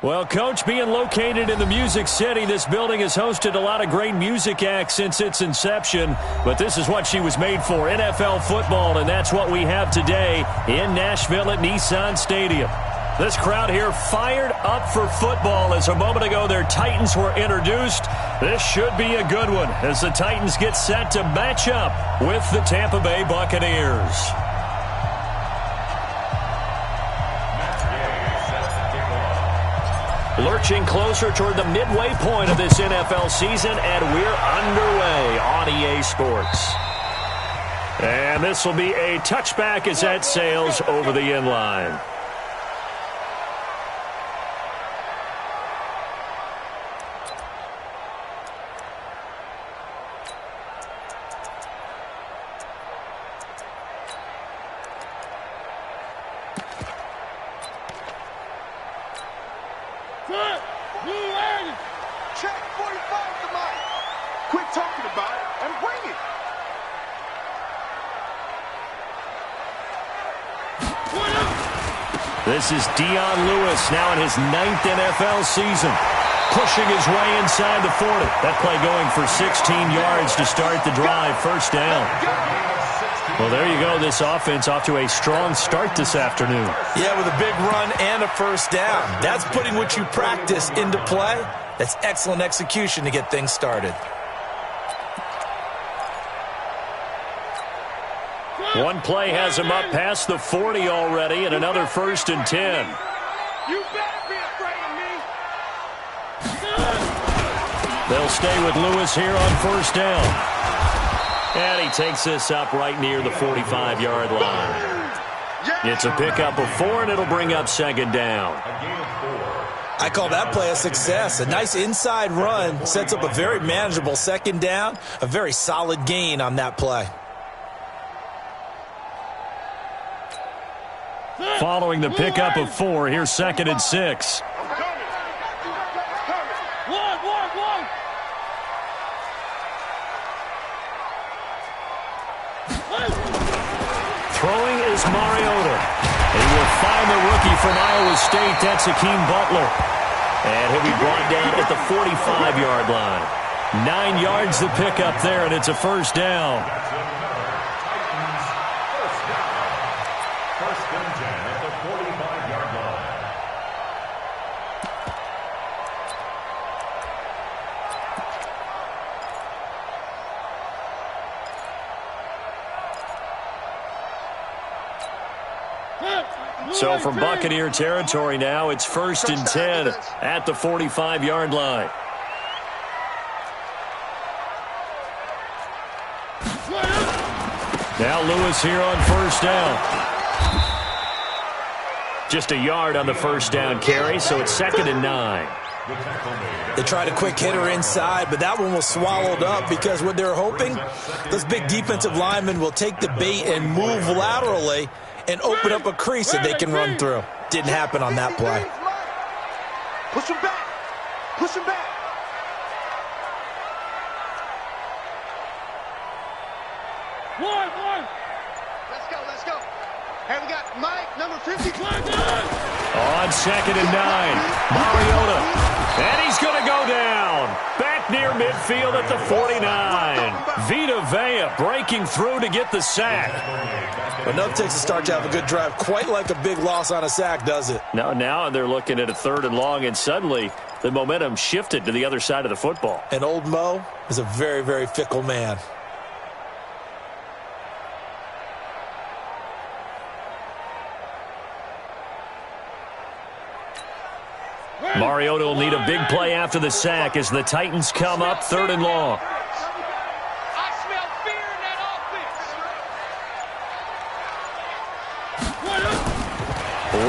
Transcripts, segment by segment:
Well, Coach, being located in the Music City, this building has hosted a lot of great music acts since its inception. But this is what she was made for, NFL football, and that's what we have today in Nashville at Nissan Stadium. This crowd here fired up for football as a moment ago their Titans were introduced. This should be a good one as the Titans get set to match up with the Tampa Bay Buccaneers. Lurching closer toward the midway point of this NFL season, and we're underway on EA Sports. And this will be a touchback as that sails over the end line. This is Dion Lewis now in his 9th NFL season. Pushing his way inside the 40. That play going for 16 yards to start the drive. First down. Well, there you go. This offense off to a strong start this afternoon. Yeah, with a big run and a first down. That's putting what you practice into play. That's excellent execution to get things started. One play has him up past the 40 already, and another 1st and 10. You better be afraid of me. They'll stay with Lewis here on first down. And he takes this up right near the 45-yard line. It's a pickup of 4, and it'll bring up 2nd down. I call that play a success. A nice inside run sets up a very manageable 2nd down. A very solid gain on that play. Following the pickup of 4, here's 2nd and 6. Throwing is Mariota. He will find the rookie from Iowa State. That's Hakeem Butler. And he'll be brought down at the 45-yard line. 9 yards the pickup there, and it's a first down. So from Buccaneer territory now, it's 1st and 10 at the 45-yard line. Now Lewis here on first down. Just a yard on the first down carry, so it's 2nd and 9. They tried a quick hitter inside, but that one was swallowed up because what they're hoping, those big defensive linemen will take the bait and move laterally and open up a crease that they can run through. Didn't happen on that play. Push him back. Push him back. One. Let's go. Hey, we got Mike, number 50. On 2nd and 9, Mariota. And he's going to go down. Back near midfield at the 49. Vita Vea breaking through to get the sack. Enough takes a start to have a good drive. Quite like a big loss on a sack, does it? Now they're looking at a 3rd and long, and suddenly the momentum shifted to the other side of the football. And old Mo is a very, very fickle man. Mariota will need a big play after the sack as the Titans come up 3rd and long. I smell fear in that offense.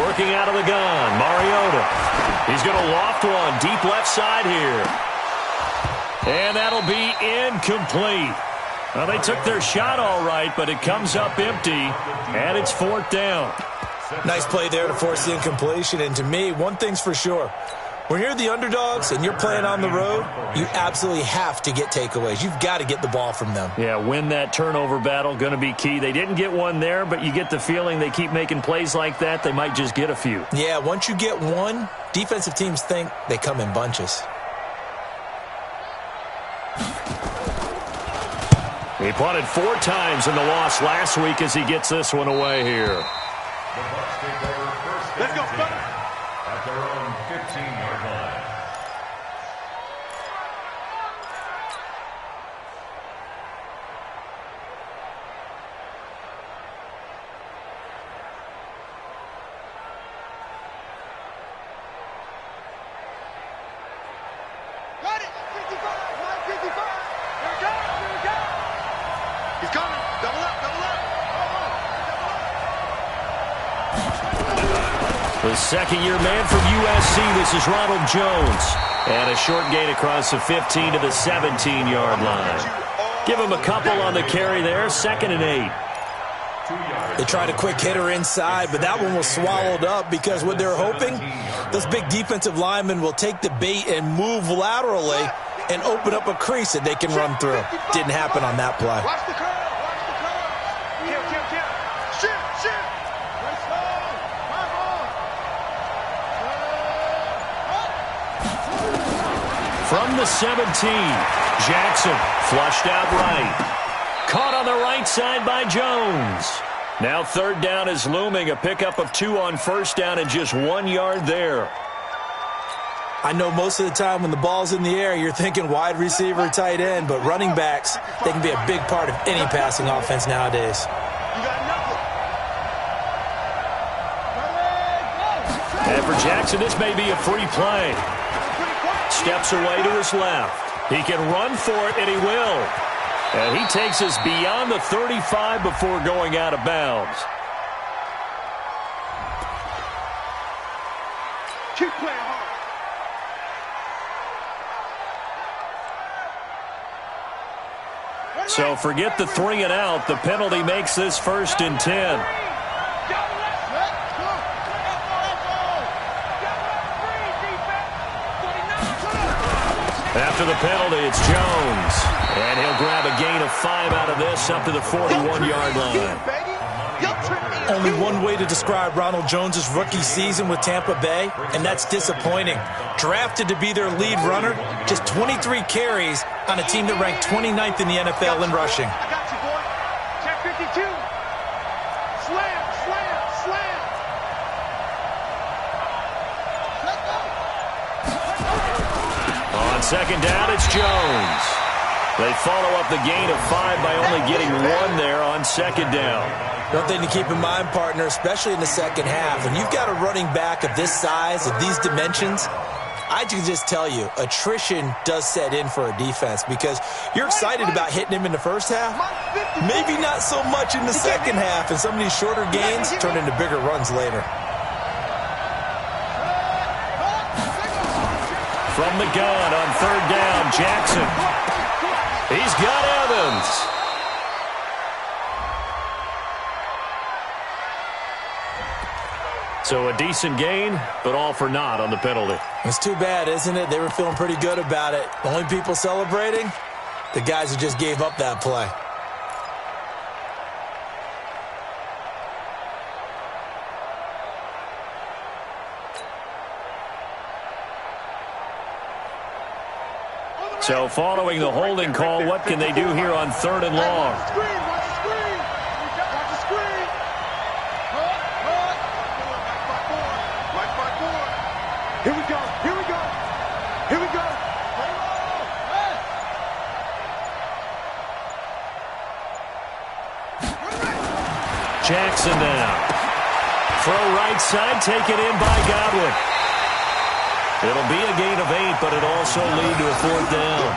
Working out of the gun, Mariota. He's going to loft one deep left side here. And that'll be incomplete. Well, they took their shot all right, but it comes up empty, and it's 4th down. Nice play there to force the incompletion. And to me, one thing's for sure. When you're the underdogs and you're playing on the road, you absolutely have to get takeaways. You've got to get the ball from them. Yeah, win that turnover battle, going to be key. They didn't get one there, but you get the feeling they keep making plays like that, they might just get a few. Yeah, once you get one, defensive teams think they come in bunches. He punted 4 times in the loss last week as he gets this one away here. Let's go, brother. At their own 15-yard line. Got it. 55. 155. Here we go. Here we go. He's coming. Double up. Double up. The second-year man from USC, this is Ronald Jones. And a short gain across the 15 to the 17-yard line. Give him a couple on the carry there, 2nd and 8. They tried a quick hitter inside, but that one was swallowed up because what they're hoping, those big defensive linemen will take the bait and move laterally and open up a crease that they can run through. Didn't happen on that play. Watch the curl. Watch the curl. Kill, kill, kill. Shoot, shoot. Let's go. Come on. From the 17, Jackson flushed out right. Caught on the right side by Jones. Now 3rd down is looming. A pickup of 2 on 1st down and just 1 yard there. I know most of the time when the ball's in the air, you're thinking wide receiver, tight end, but running backs, they can be a big part of any passing offense nowadays. You got nothing. And for Jackson, this may be a free play. Steps away to his left. He can run for it, and he will. And he takes us beyond the 35 before going out of bounds. Keep playing hard. So forget the 3 and out. The penalty makes this 1st and 10. After the penalty, it's Jones. And he'll grab a gain of 5 out of this up to the 41-yard line. Only one way to describe Ronald Jones' rookie season with Tampa Bay, and that's disappointing. Drafted to be their lead runner, just 23 carries on a team that ranked 29th in the NFL in rushing. I got you, boy. Check 52. Slam, slam, slam. Let's go. On 2nd down, it's Jones. They follow up the gain of 5 by only getting 1 there on 2nd down. One thing to keep in mind, partner, especially in the second half, when you've got a running back of this size, of these dimensions, I can just tell you, attrition does set in for a defense because you're excited about hitting him in the first half, maybe not so much in the second half, and some of these shorter gains turn into bigger runs later. From the gun on 3rd down, Jackson. He's got Evans. So a decent gain, but all for naught on the penalty. It's too bad, isn't it? They were feeling pretty good about it. The only people celebrating, the guys who just gave up that play. So following the holding call, what can they do here on 3rd and long? Watch the screen. Watch the screen. Watch the screen. Right by 4. Here we go. Here we go. Here we go. Jackson now. Throw right side, taken in by Godwin. It'll be a gain of 8, but it'll also lead to a 4th down.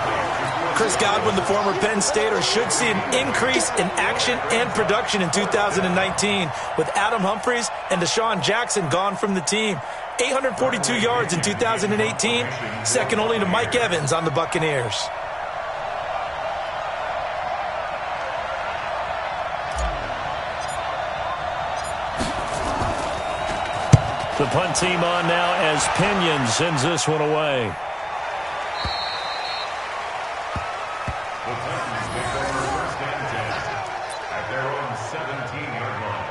Chris Godwin, the former Penn Stater, should see an increase in action and production in 2019 with Adam Humphries and Deshaun Jackson gone from the team. 842 yards in 2018, second only to Mike Evans on the Buccaneers. The punt team on now as Pinion sends this one away. The Titans take over first and 10 at their own 17-yard line.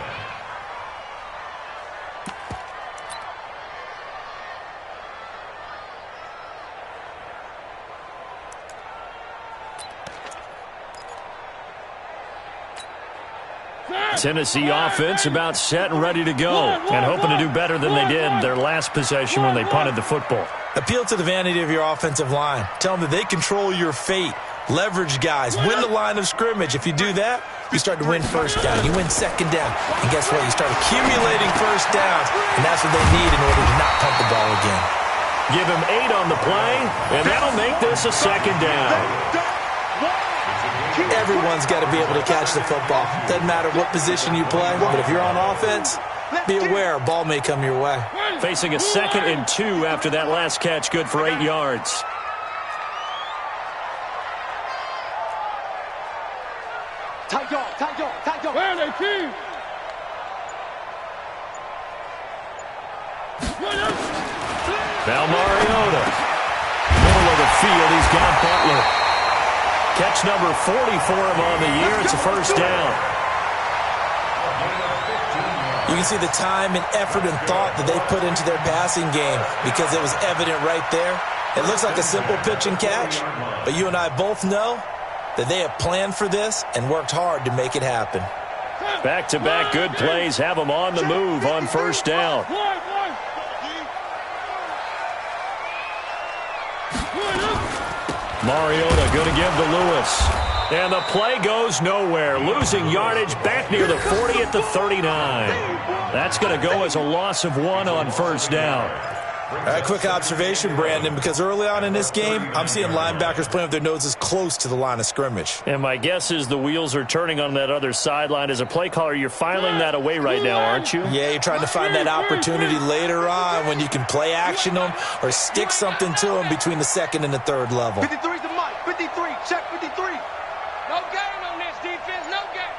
Tennessee offense about set and ready to go, and hoping to do better than they did their last possession when they punted the football. Appeal to the vanity of your offensive line. Tell them that they control your fate. Leverage guys. Win the line of scrimmage. If you do that, you start to win first down. You win second down. And guess what? You start accumulating first downs, and that's what they need in order to not punt the ball again. Give him 8 on the play, and that'll make this a second down. Everyone's got to be able to catch the football. Doesn't matter what position you play, but if you're on offense, be aware a ball may come your way. Facing a 2nd and 2 after that last catch, good for 8 yards. Where are they, team? Now Mariota. Middle of the field, he's got Butler. Catch number 40 for him on the year. It's a first down. You can see the time and effort and thought that they put into their passing game because it was evident right there. It looks like a simple pitch and catch, but you and I both know that they have planned for this and worked hard to make it happen. Back-to-back good plays have them on the move on first down. Mariota going to give to Lewis. And the play goes nowhere. Losing yardage back near the 40 at the 39. That's going to go as a loss of 1 on first down. All right, quick observation, Brandon, because early on in this game, I'm seeing linebackers playing with their noses close to the line of scrimmage. And my guess is the wheels are turning on that other sideline. As a play caller, you're filing that away right now, aren't you? Yeah, you're trying to find that opportunity later on when you can play action them or stick something to them between the 2nd and the 3rd level. 53's the mic. 53. Check 53. No game on this defense. No game.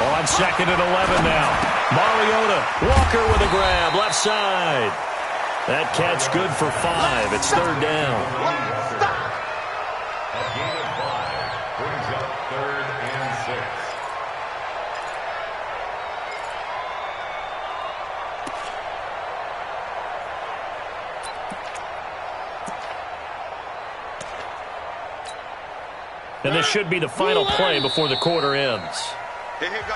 On 2nd and 11 now. Mariota, Walker with a grab, left side. That catch good for 5. It's 3rd down. A gain of 5 brings up 3rd and 6. And this should be the final play before the quarter ends.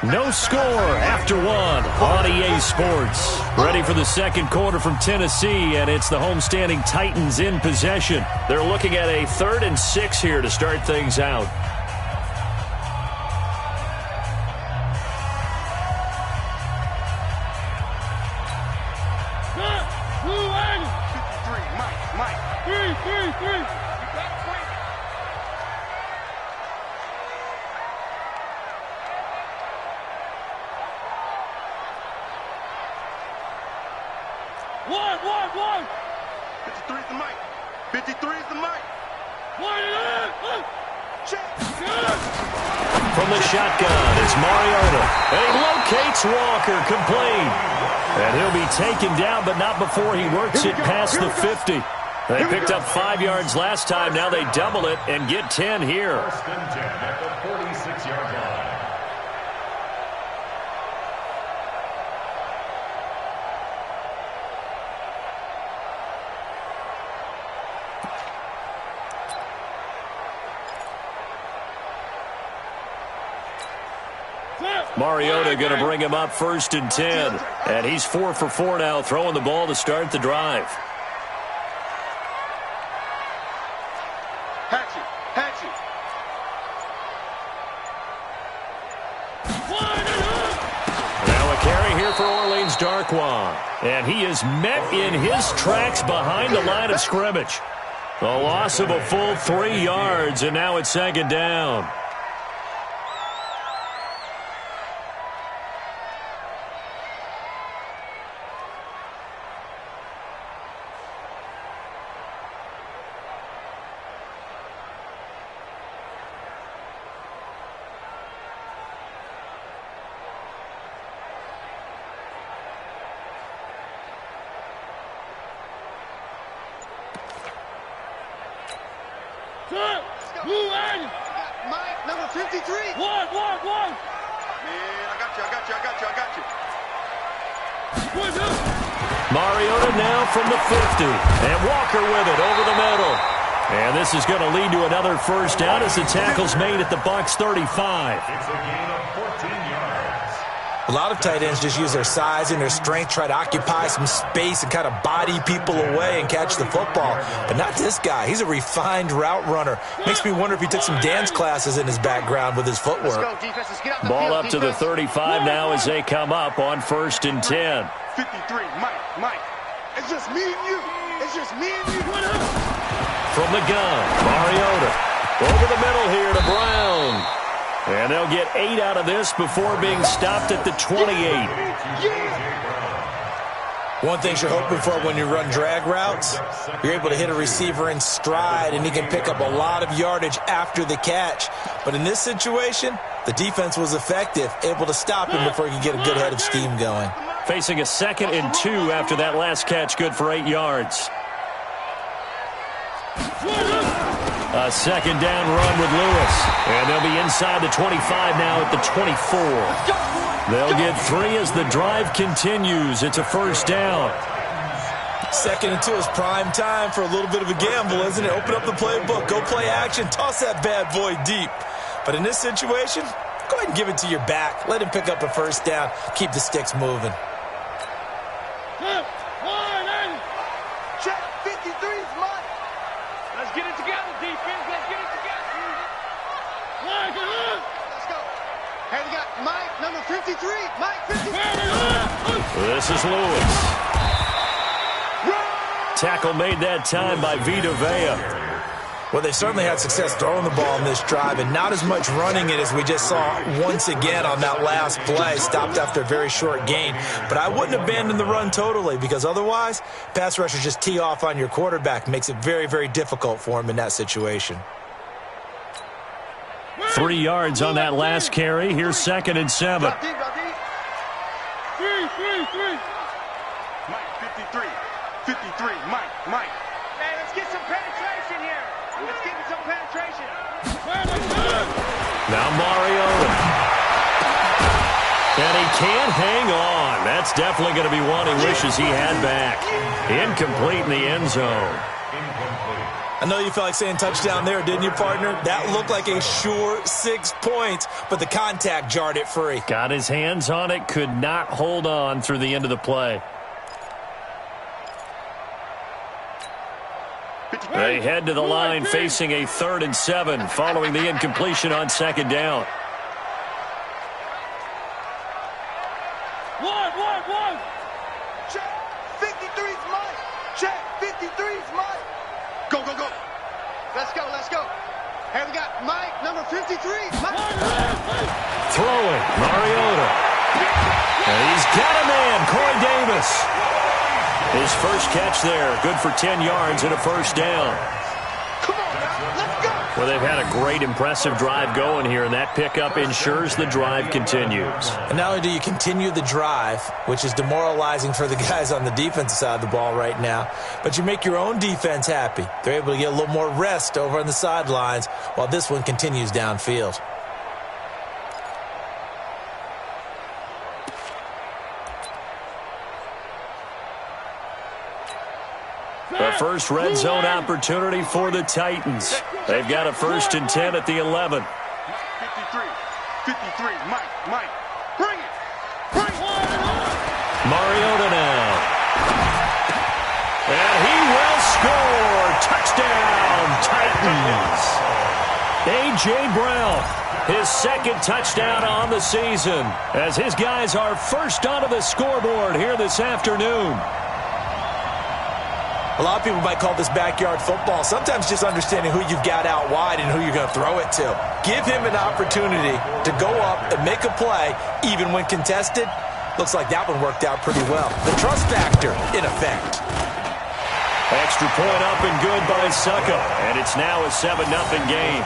No score after 1 on EA Sports. Ready for the second quarter from Tennessee, and it's the homestanding Titans in possession. They're looking at a 3rd and 6 here to start things out. Three. One. 53's the mic. 53's the mic. From the shotgun, it's Mariota. And he locates Walker, complete. And he'll be taken down, but not before he works it past the 50. They picked up 5 yards last time. Now they double it and get 10 here. First and 10 at the 46-yard line. Mariota going to bring him up 1st and 10. And he's 4 for 4 now, throwing the ball to start the drive. Hatchet. Now a carry here for Orleans Darkwa. And he is met in his tracks behind the line of scrimmage. A loss of a full 3 yards, and now it's 2nd down. 53. One. Man, I got you. Mariota now from the 50. And Walker with it over the middle. And this is going to lead to another first down as the tackle's made at the Bucs 35. It's a gain of 14 yards. A lot of tight ends just use their size and their strength, try to occupy some space and kind of body people away and catch the football. But not this guy. He's a refined route runner. Makes me wonder if he took some dance classes in his background with his footwork. Ball up to the 35 now as they come up on 1st and 10. 53, Mike. It's just me and you. From the gun, Mariota over the middle here to Brown. And they'll get 8 out of this before being stopped at the 28. One thing you're hoping for when you run drag routes, you're able to hit a receiver in stride, and he can pick up a lot of yardage after the catch. But in this situation, the defense was effective, able to stop him before he could get a good head of steam going. Facing a 2nd and 2 after that last catch, good for 8 yards. A 2nd down run with Lewis. And they'll be inside the 25 now at the 24. They'll get 3 as the drive continues. It's a first down. 2nd and 2 is prime time for a little bit of a gamble, isn't it? Open up the playbook, go play action, toss that bad boy deep. But in this situation, go ahead and give it to your back. Let him pick up a first down. Keep the sticks moving. Check 53's Mike. Let's get it together, defense. Let's get it together. Let's go. Hey, we got Mike, number 53. Mike, 53. This is Lewis. Tackle made that time by Vita Vea. Well, they certainly had success throwing the ball in this drive, and not as much running it as we just saw once again on that last play. Stopped after a very short gain. But I wouldn't abandon the run totally, because otherwise, pass rushers just tee off on your quarterback. Makes it very, very difficult for him in that situation. 3 yards on that last carry. Here's 2nd and 7. Drop deep. Three. Mike, 53. 53, Mike. Hey, let's get some penetration here. Let's get some penetration. Now Mariota. And he can't hang on. That's definitely going to be one he wishes he had back. Incomplete in the end zone. I know you felt like saying touchdown there, didn't you, partner? That looked like a sure 6 points, but the contact jarred it free. Got his hands on it, could not hold on through the end of the play. They head to the line facing a 3rd and 7 following the incompletion on 2nd down. One. Check 53's Mike. Check 53's Mike. Go. Let's go. Hey, we got Mike, number 53. Mike. Throwing, Mariota. And he's got a man, Corey Davis. His first catch there, good for 10 yards and a first down. Come on, now. Let's go. Well, they've had a great, impressive drive going here, and that pickup ensures the drive continues. And not only do you continue the drive, which is demoralizing for the guys on the defensive side of the ball right now, but you make your own defense happy. They're able to get a little more rest over on the sidelines while this one continues downfield. The first red zone opportunity for the Titans. They've got a 1st and 10 at the 11. 53, Mike. Bring it. Mariota now. And he will score. Touchdown, Titans. A.J. Brown, his 2nd touchdown on the season, as his guys are first onto the scoreboard here this afternoon. A lot of people might call this backyard football. Sometimes just understanding who you've got out wide and who you're going to throw it to. Give him an opportunity to go up and make a play, even when contested. Looks like that one worked out pretty well. The trust factor in effect. Extra point up and good by Suckup. And it's now a 7-0 game.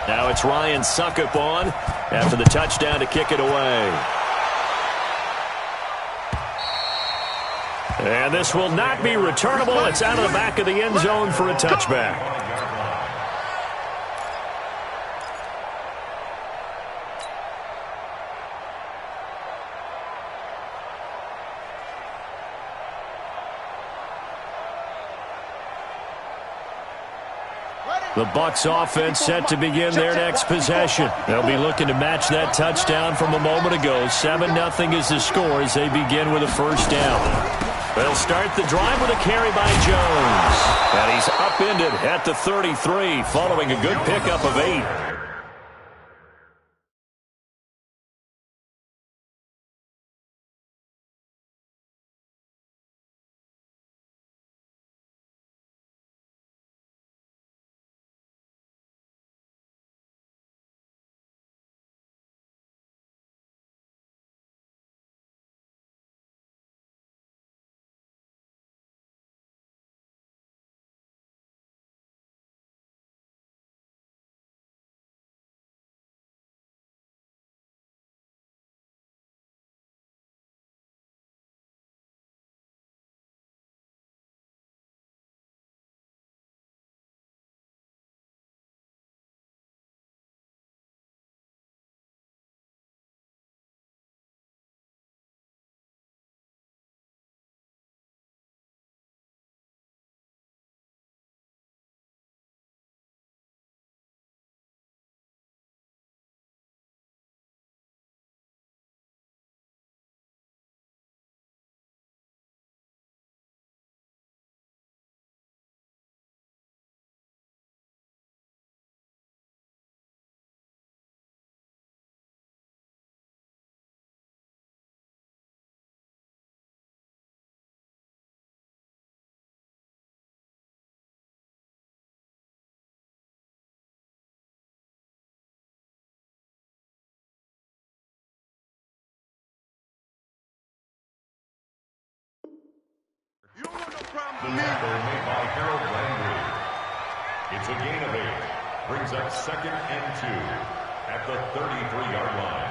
Now it's Ryan Suckup on after the touchdown to kick it away. And this will not be returnable. It's out of the back of the end zone for a touchback. The Bucs offense set to begin their next possession. They'll be looking to match that touchdown from a moment ago. 7-0 is the score as they begin with a first down. They'll start the drive with a carry by Jones. And he's upended at the 33 following a good pickup of 8. The tackle made by Harold Landry. It's a gain of 8. Brings up 2nd and 2 at the 33-yard line.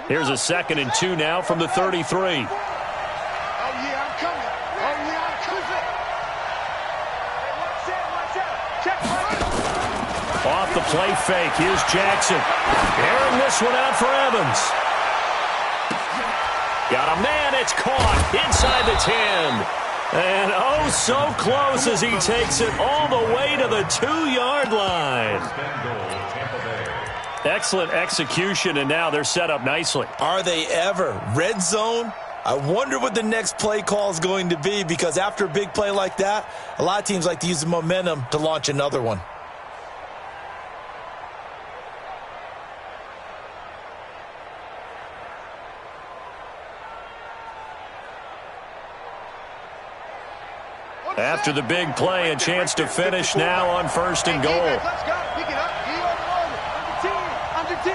Here's a 2nd and 2 now from the 33. Oh, yeah, I'm coming. Oh, yeah, I'm coming. Watch out. Check. Off the play fake. Here's Jackson. Airing this one out for Evans. Got a man. It's caught inside the 10. And oh, so close as he takes it all the way to the 2-yard line. Excellent execution, and now they're set up nicely. Are they ever? Red zone? I wonder what the next play call is going to be, because after a big play like that, a lot of teams like to use the momentum to launch another one. After the big play, a chance to finish now on 1st and goal. Let's go. Pick it up. Get over. Under 10.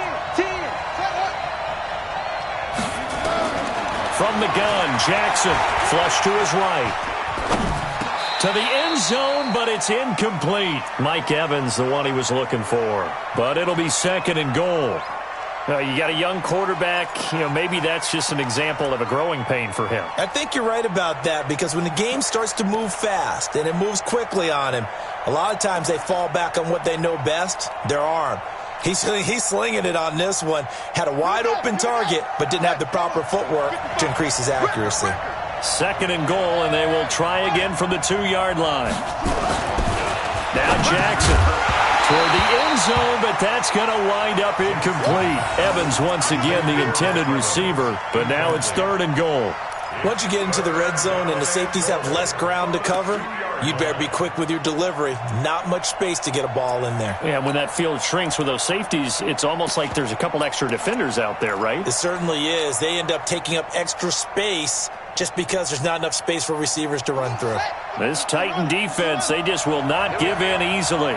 From the gun, Jackson, flush to his right. To the end zone, but it's incomplete. Mike Evans, the one he was looking for. But it'll be 2nd and goal. You got a young quarterback. Maybe that's just an example of a growing pain for him. I think you're right about that, because when the game starts to move fast and it moves quickly on him, a lot of times they fall back on what they know best, their arm. He's slinging it on this one. Had a wide open target, but didn't have the proper footwork to increase his accuracy. 2nd and goal, and they will try again from the 2-yard line. Now Jackson toward the end zone, but that's going to wind up incomplete. Evans once again the intended receiver, but now it's 3rd and goal. Once you get into the red zone and the safeties have less ground to cover, you'd better be quick with your delivery. Not much space to get a ball in there. Yeah, when that field shrinks with those safeties, it's almost like there's a couple extra defenders out there, right? It certainly is. They end up taking up extra space just because there's not enough space for receivers to run through. This Titan defense, they just will not give in easily.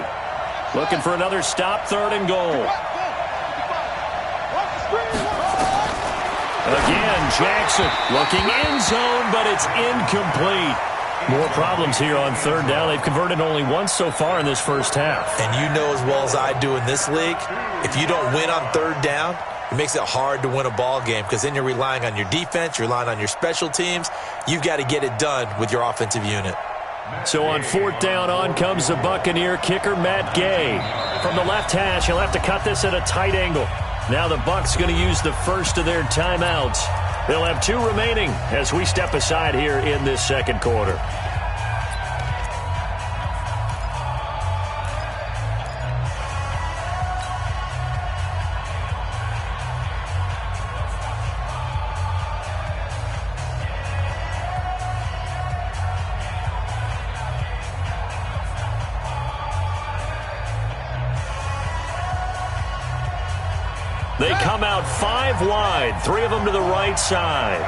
Looking for another stop, 3rd and goal. Again, Jackson looking end zone, but it's incomplete. More problems here on third down. They've converted only once so far in this first half. And you know as well as I do in this league, if you don't win on third down, it makes it hard to win a ball game because then you're relying on your defense, you're relying on your special teams. You've got to get it done with your offensive unit. So on fourth down, on comes the Buccaneer kicker, Matt Gay. From the left hash, he'll have to cut this at a tight angle. Now the Bucs going to use the first of their timeouts. They'll have 2 remaining as we step aside here in this second quarter. They come out 5 wide, 3 of them to the right side.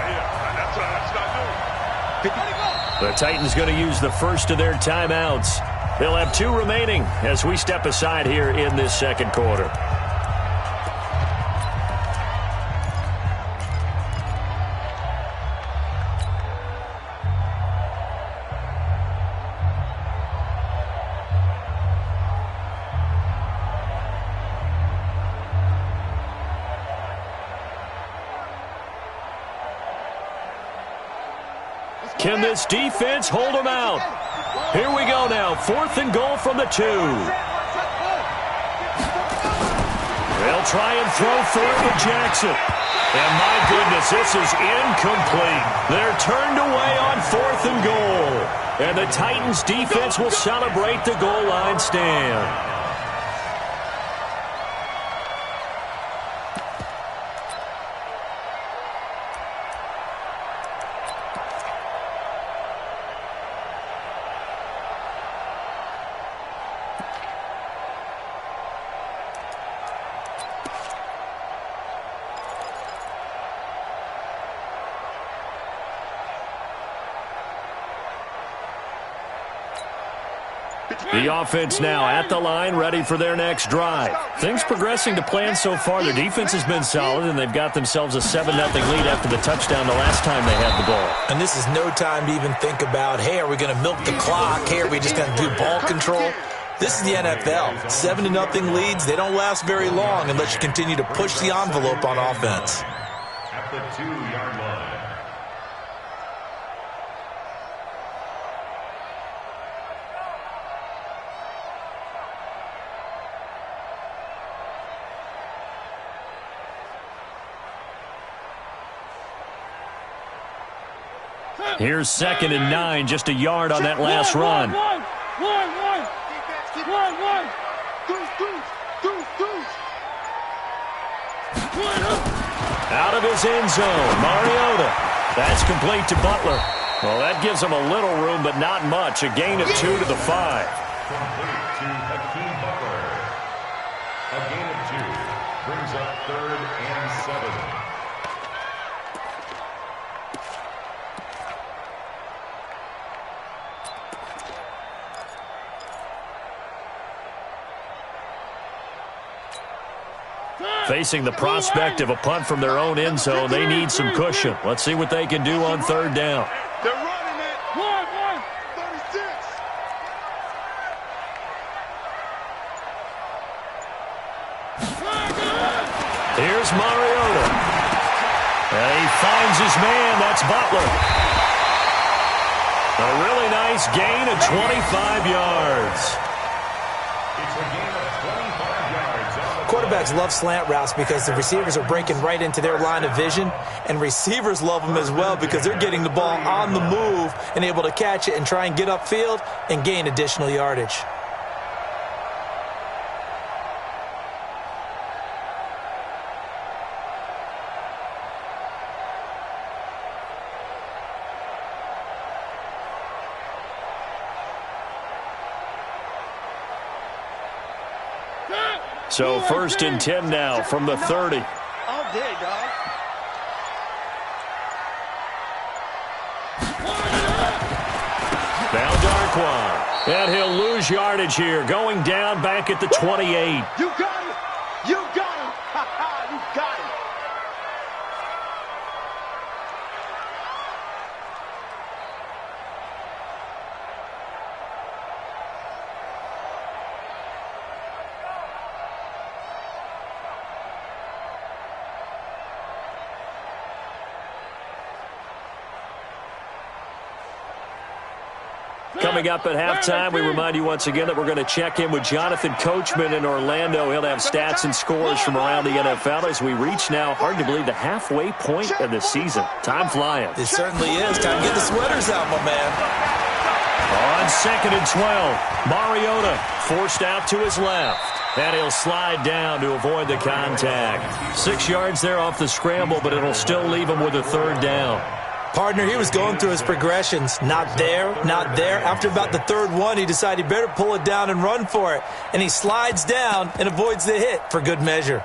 The Titans going to use the first of their timeouts. They'll have 2 remaining as we step aside here in this second quarter. Can this defense hold them out? Here we go now. 4th and goal from the 2. They'll try and throw for it with Jackson. And my goodness, this is incomplete. They're turned away on 4th and goal. And the Titans defense will celebrate the goal line stand. The offense now at the line, ready for their next drive. Things progressing to plan so far. Their defense has been solid, and they've got themselves a 7-0 lead after the touchdown the last time they had the ball. And this is no time to even think about, hey, are we going to milk the clock? Hey, are we just going to do ball control? This is the NFL. 7-0 leads, they don't last very long unless you continue to push the envelope on offense. At the 2-yard line. Here's 2nd and 9, just a yard on that last run. Out of his end zone, Mariota. That's complete to Butler. Well, that gives him a little room, but not much. A gain of 2 to the 5. Complete to Hakeem Butler. A gain of 2 brings up 3rd and 7. Facing the prospect of a punt from their own end zone, they need some cushion. Let's see what they can do on 3rd down. They're running it. 36. Here's Mariota. And he finds his man. That's Butler. A really nice gain of 25 yards. It's a gain of 25 yards. Quarterbacks love slant routes because the receivers are breaking right into their line of vision, and receivers love them as well because they're getting the ball on the move and able to catch it and try and get upfield and gain additional yardage. So 1st and 10 now from the 30. All day, dog. Now Darquan. And he'll lose yardage here. Going down back at the 28. You got it. You got him. You got it. Coming up at halftime, we remind you once again that we're going to check in with Jonathan Coachman in Orlando. He'll have stats and scores from around the NFL as we reach now, hard to believe, the halfway point of the season. Time flying. It certainly is. Time to get the sweaters out, my man. On 2nd and 12, Mariota forced out to his left. And he'll slide down to avoid the contact. 6 yards there off the scramble, but it'll still leave him with a 3rd down. Partner, he was going through his progressions. Not there, not there. After about the 3rd one, he decided he better pull it down and run for it. And he slides down and avoids the hit for good measure.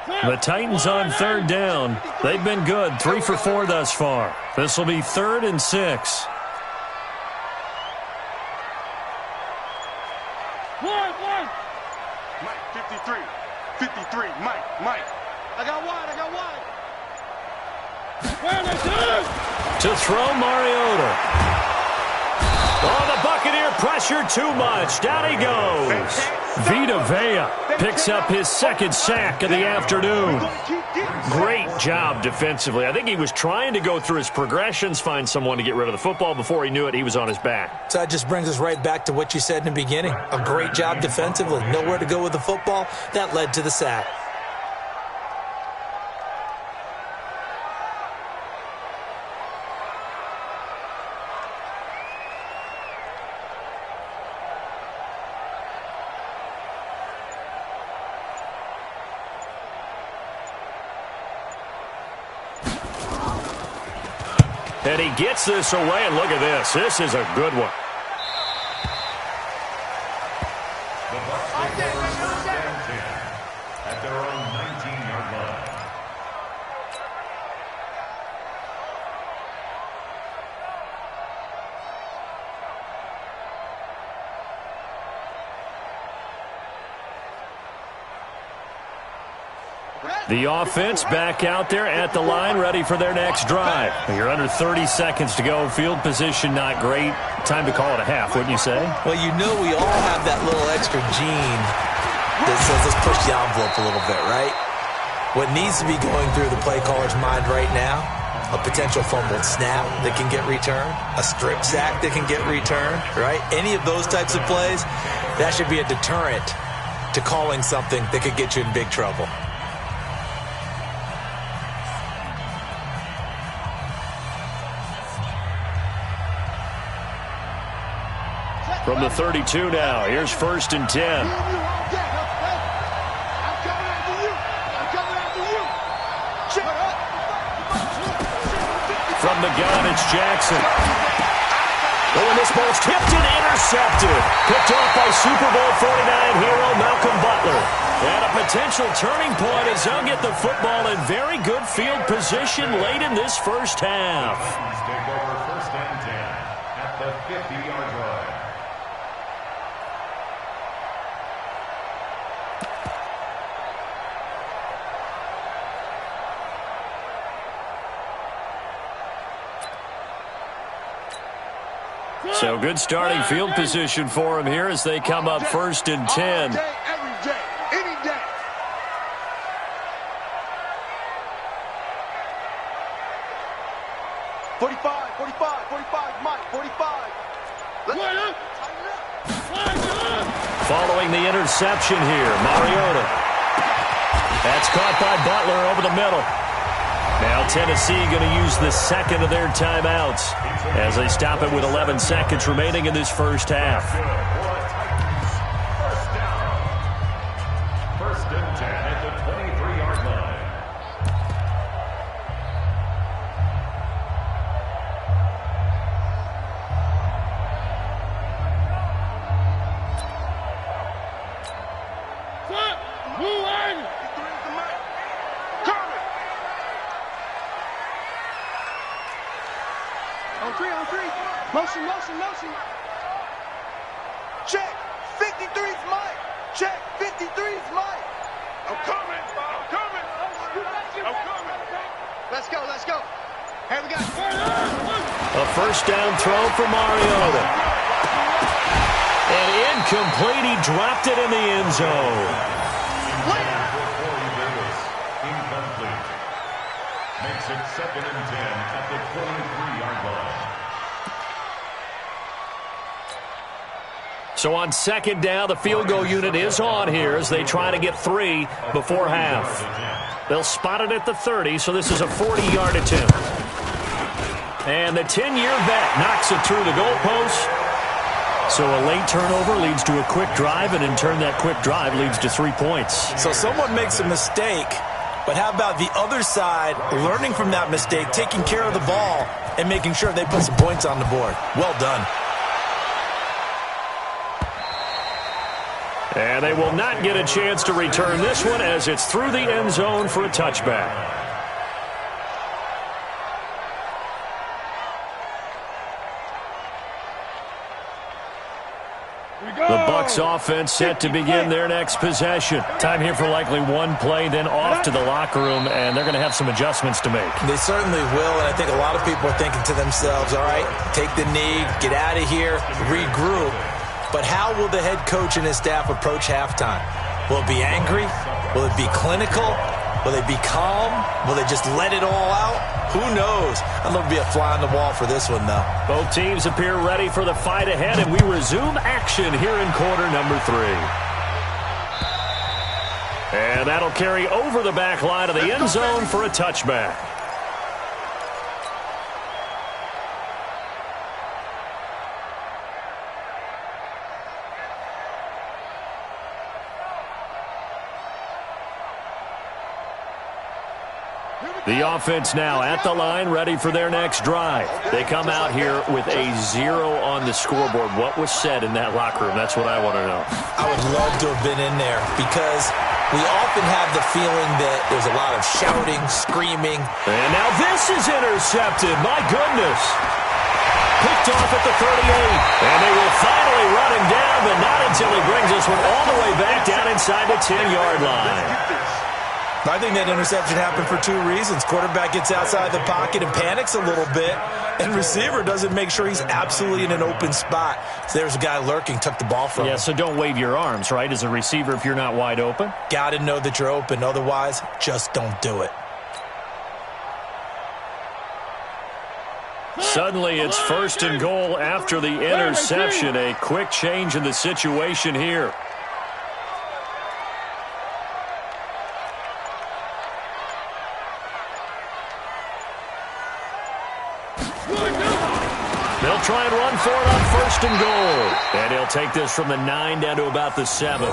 The Titans on 3rd down. They've been good, 3 for 4 thus far. This will be 3rd and 6. Mike, 53. 53, Mike. I got wide. To throw, Mariota. Oh, the Buccaneer pressure too much. Down he goes. Vita Vea picks up his 2nd sack of the afternoon. Great job defensively. I think he was trying to go through his progressions, find someone to get rid of the football. Before he knew it, he was on his back. So that just brings us right back to what you said in the beginning. A great job defensively. Nowhere to go with the football. That led to the sack. And he gets this away, and look at this. This is a good one. The Bucs take over 1st and 10 at their own 19-yard line. The offense back out there at the line, ready for their next drive. You're under 30 seconds to go. Field position not great. Time to call it a half, wouldn't you say? Well, you know we all have that little extra gene that says let's push the envelope a little bit, right? What needs to be going through the play caller's mind right now, a potential fumbled snap that can get returned, a strip sack that can get returned, right? Any of those types of plays, that should be a deterrent to calling something that could get you in big trouble. From the 32 now, here's 1st and 10. I'm coming after you. Check. From the gun, it's Jackson. Oh, and this ball's tipped and intercepted. Picked off by Super Bowl 49 hero Malcolm Butler. And a potential turning point as they'll get the football in very good field position late in this first half. Titans take over 1st and 10 at the 50-yard line. So good starting field position for him here as they come up 1st and 10. All day, every day, any day. $45, Mike, 45. Following the interception here, Mariota. That's caught by Butler over the middle. Now Tennessee going to use the 2nd of their timeouts as they stop it with 11 seconds remaining in this first half. 1st and 10 at the 23-yard line. On three. Motion. Check. 53's Mike. Check. 53's Mike. I'm coming. Let's go. Hey, we got A 1st down throw for Mariota. And incomplete. He dropped it in the end zone. Incomplete. Makes it 2nd and 10 at the 23-yard line. So on 2nd down, the field goal unit is on here as they try to get 3 before half. They'll spot it at the 30, so this is a 40-yard attempt. And the 10-year vet knocks it through the goalpost. So a late turnover leads to a quick drive, and in turn that quick drive leads to 3 points. So someone makes a mistake, but how about the other side learning from that mistake, taking care of the ball, and making sure they put some points on the board? Well done. And they will not get a chance to return this one as it's through the end zone for a touchback. The Bucs offense set to begin their next possession. Time here for likely one play, then off to the locker room, and they're going to have some adjustments to make. They certainly will, and I think a lot of people are thinking to themselves, all right, take the knee, get out of here, regroup. But how will the head coach and his staff approach halftime? Will it be angry? Will it be clinical? Will they be calm? Will they just let it all out? Who knows? I'd love to be a fly on the wall for this one, though. Both teams appear ready for the fight ahead, and we resume action here in quarter number 3. And that'll carry over the back line of the end zone for a touchback. The offense now at the line, ready for their next drive. They come out here with a 0 on the scoreboard. What was said in that locker room? That's what I want to know. I would love to have been in there because we often have the feeling that there's a lot of shouting, screaming. And now this is intercepted. My goodness. Picked off at the 38. And they will finally run him down, but not until he brings this one all the way back down inside the 10-yard line. I think that interception happened for 2 reasons. Quarterback gets outside the pocket and panics a little bit, and receiver doesn't make sure he's absolutely in an open spot. So there's a guy lurking, took the ball from him. Yeah, so don't wave your arms, right, as a receiver if you're not wide open? Got to know that you're open. Otherwise, just don't do it. Suddenly, it's 1st and goal after the interception. A quick change in the situation here. They'll try and run for it on 1st and goal. And he'll take this from the 9 down to about the 7.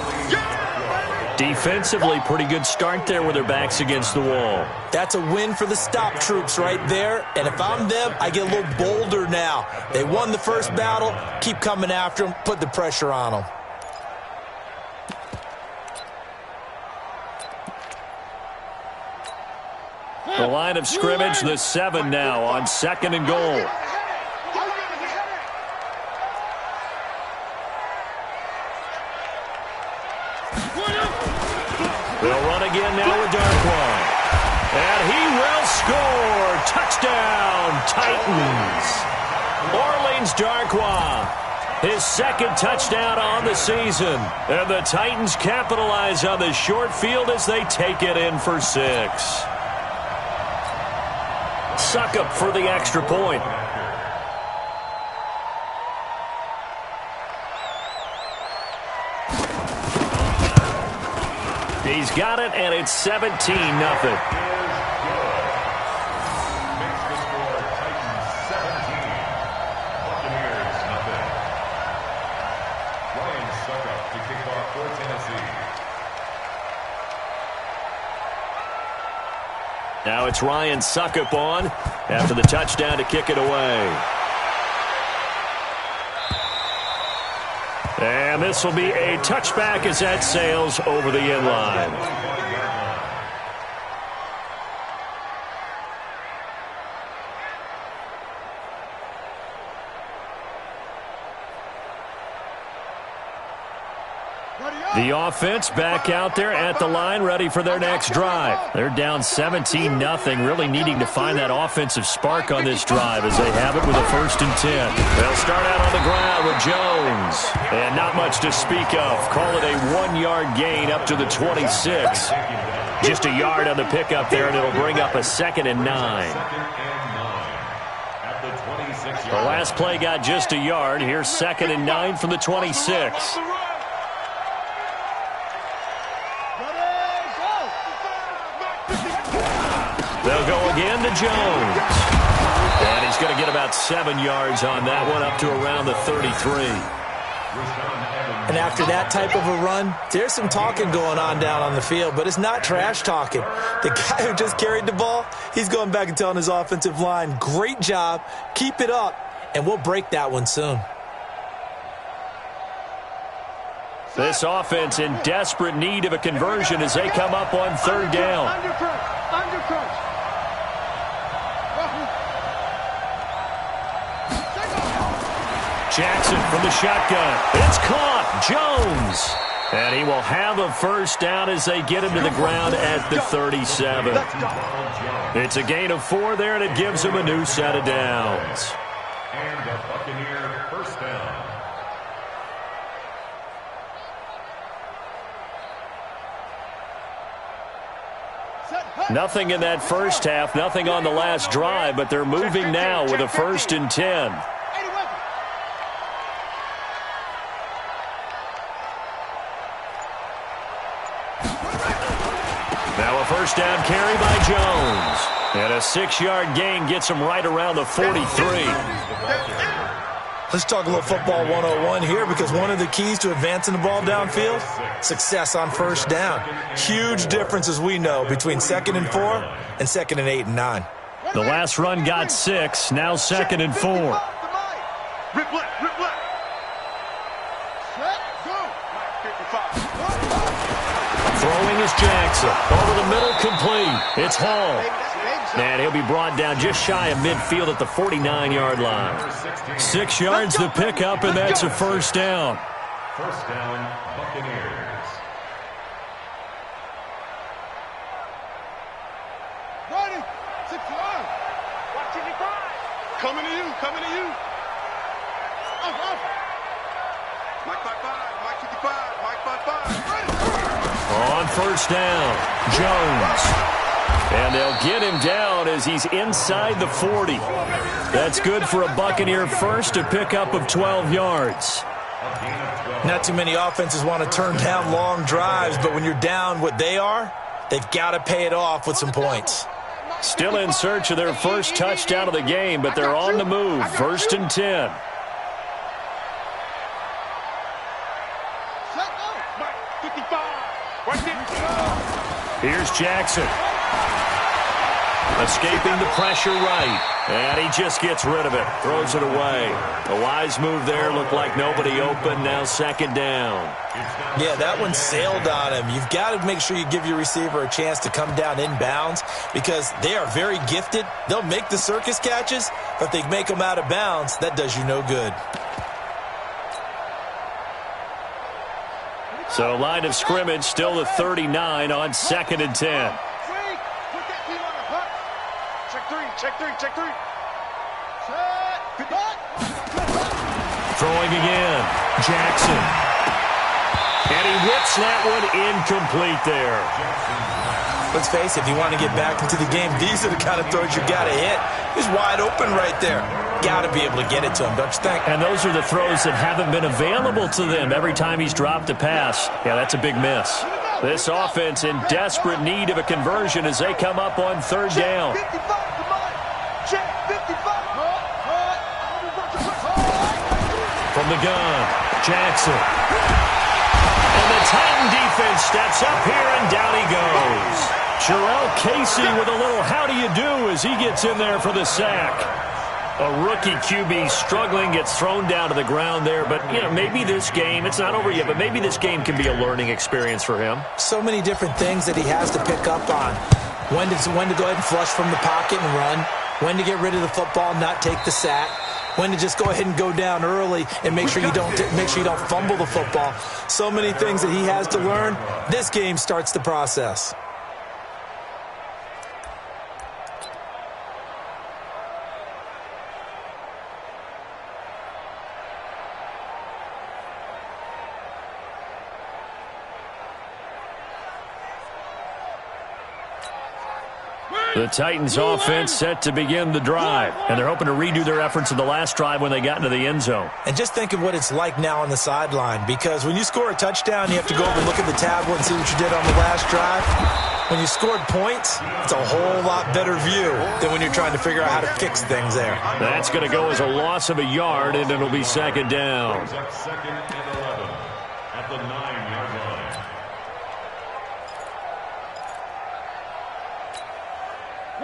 Defensively, pretty good start there with their backs against the wall. That's a win for the stop troops right there. And if I'm them, I get a little bolder now. They won the first battle. Keep coming after them. Put the pressure on them. The line of scrimmage, the 7 now on 2nd and goal. They'll run again now with Darkwa. And he will score. Touchdown, Titans. Orleans Darkwa, his 2nd touchdown on the season. And the Titans capitalize on the short field as they take it in for 6. Suckup for the extra point. He's got it, and it's 17-0. Makes the score Titans 17. Buccaneers 0. Ryan Suckup to kick off for Tennessee. Now it's Ryan Suckup on after the touchdown to kick it away. And this will be a touchback as that sails over the end line. The offense back out there at the line, ready for their next drive. They're down 17-0, really needing to find that offensive spark on this drive as they have it with a 1st and 10. They'll start out on the ground with Jones. And not much to speak of. Call it a 1-yard gain up to the 26. Just a yard on the pickup there, and it'll bring up a 2nd and 9. The last play got just a yard. Here's 2nd and 9 from the 26. They'll go again to Jones. And he's going to get about 7 yards on that one, up to around the 33. And after that type of a run, there's some talking going on down on the field, but it's not trash talking. The guy who just carried the ball, he's going back and telling his offensive line, great job, keep it up, and we'll break that one soon. This offense in desperate need of a conversion as they come up on 3rd down. Jackson from the shotgun. It's caught. Jones. And he will have a 1st down as they get him to the ground at the 37. It's a gain of 4 there, and it gives him a new set of downs. And the Buccaneer 1st down. Nothing in that first half, nothing on the last drive, but they're moving now with a 1st and 10. Now a 1st down carry by Jones. And a 6-yard gain gets him right around the 43. Let's talk a little football 101 here, because one of the keys to advancing the ball downfield, success on 1st down. Huge difference, as we know, between 2nd and 4 and 2nd and 8 and 9. The last run got 6, now 2nd and 4. Rip left, rip left. Set, go. 55. Throwing is Jackson. Over the middle, complete. It's Hall. And he'll be brought down just shy of midfield at the 49-yard line. 6 yards to pick up, and that's a 1st down. 1st down, Buccaneers. Ready. 6-yard. Watch it, Coming to you, coming to you. Up. Mike 55, Mike 55, Mike 55. Ready. On 1st down, Jones. And they'll get him down as he's inside the 40. That's good for a Buccaneer 1st to pick up of 12 yards. Not too many offenses want to turn down long drives, but when you're down what they are, they've got to pay it off with some points. Still in search of their 1st touchdown of the game, but they're on the move. 1st and 10. Here's Jackson. Escaping the pressure right. And he just gets rid of it. Throws it away. A wise move there. Looked like nobody open. Now 2nd down. Yeah, that one sailed on him. You've got to make sure you give your receiver a chance to come down inbounds, because they are very gifted. They'll make the circus catches, but if they make them out of bounds, that does you no good. So line of scrimmage still the 39 on 2nd and 10. Check three. Set. Throwing again. Jackson. And he whips that one incomplete there. Let's face it, if you want to get back into the game, these are the kind of throws you got to hit. He's wide open right there. Got to be able to get it to him, don't you think? And those are the throws that haven't been available to them every time he's dropped a pass. Yeah, that's a big miss. This offense in desperate need of a conversion as they come up on 3rd down. From the gun, Jackson. And the Titan defense steps up here, and down he goes. Jarrell Casey with a little how do you do as he gets in there for the sack. A rookie QB struggling, gets thrown down to the ground there. But, you know, maybe this game, it's not over yet, but maybe this game can be a learning experience for him. So many different things that he has to pick up on. When to go ahead and flush from the pocket and run. when to get rid of the football, not take the sack, when to just go ahead and go down early and make sure you don't fumble the football. So many things that he has to learn. This game starts the process. The Titans offense set to begin the drive, and they're hoping to redo their efforts in the last drive when they got into the end zone. And just think of what it's like now on the sideline, because when you score a touchdown, you have to go over and look at the tablet and see what you did on the last drive. When you scored points, it's a whole lot better view than when you're trying to figure out how to fix things there. That's going to go as a loss of a yard, and it'll be second down. Second and 11 at the 9-yard line.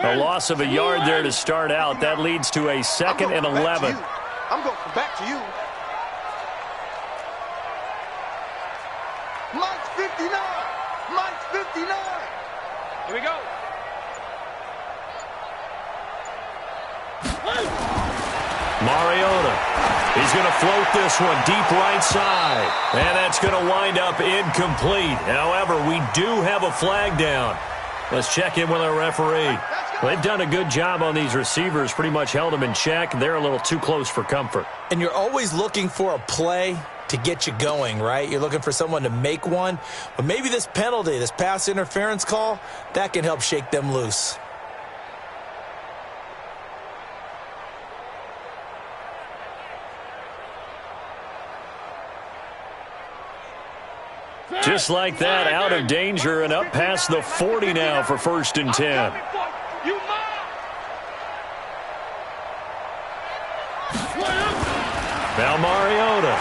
A loss of a yard there to start out. That leads to a second and 11. I'm going back to you. Mike's 59. Mike's 59. Here we go. Mariota. He's going to float this one deep right side. And that's going to wind up incomplete. However, we do have a flag down. Let's check in with our referee. They've done a good job on these receivers, pretty much held them in check. They're a little too close for comfort. And you're always looking for a play to get you going, right? You're looking for someone to make one. But maybe this penalty, this pass interference call, that can help shake them loose. Just like that, out of danger and up past the 40 now for 1st and 10. Now Mariota.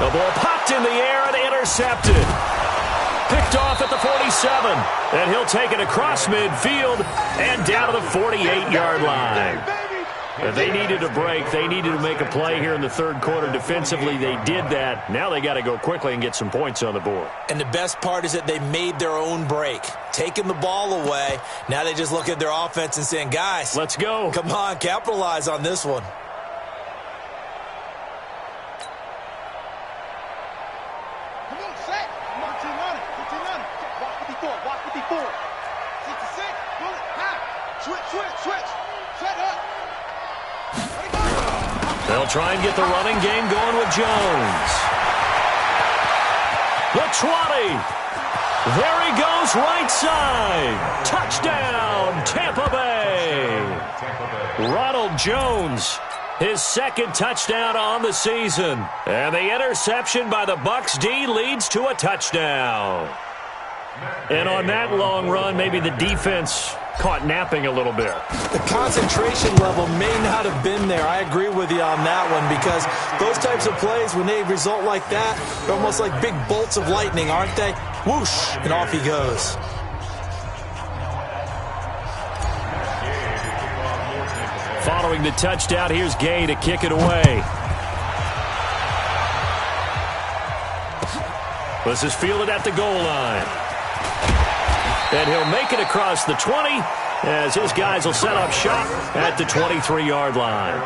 The ball popped in the air and intercepted. Picked off at the 47. And he'll take it across midfield and down to the 48-yard line. They needed a break. They needed to make a play here in the third quarter. Defensively, they did that. Now they got to go quickly and get some points on the board. And the best part is that they made their own break. Taking the ball away. Now they just look at their offense and saying, guys, let's go. Come on, capitalize on this one. Come on, set. Come on, team on it. Watch 54. Watch 54. 66. Bullet. Half. Switch. Set up. They'll try and get the running game going with Jones. The 20. There he goes, right side. Touchdown, Tampa Bay. Ronald Jones, his second touchdown on the season. And the interception by the Bucs D leads to a touchdown. And on that long run, maybe the defense caught napping a little bit. The concentration level may not have been there. I agree with you on that one, because those types of plays, when they result like that, they're almost like big bolts of lightning, aren't they? Whoosh, and off he goes. Following the touchdown, here's Gay to kick it away. This is fielded at the goal line. And he'll make it across the 20 as his guys will set up shop at the 23-yard line.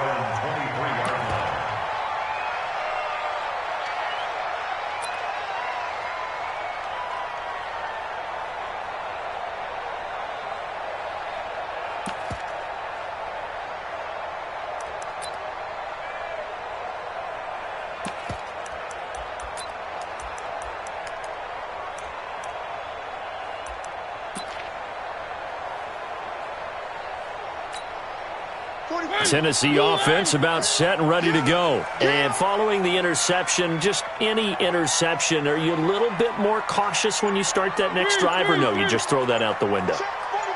Tennessee offense about set and ready to go. And following the interception, just any interception, are you a little bit more cautious when you start that next drive, or no, you just throw that out the window?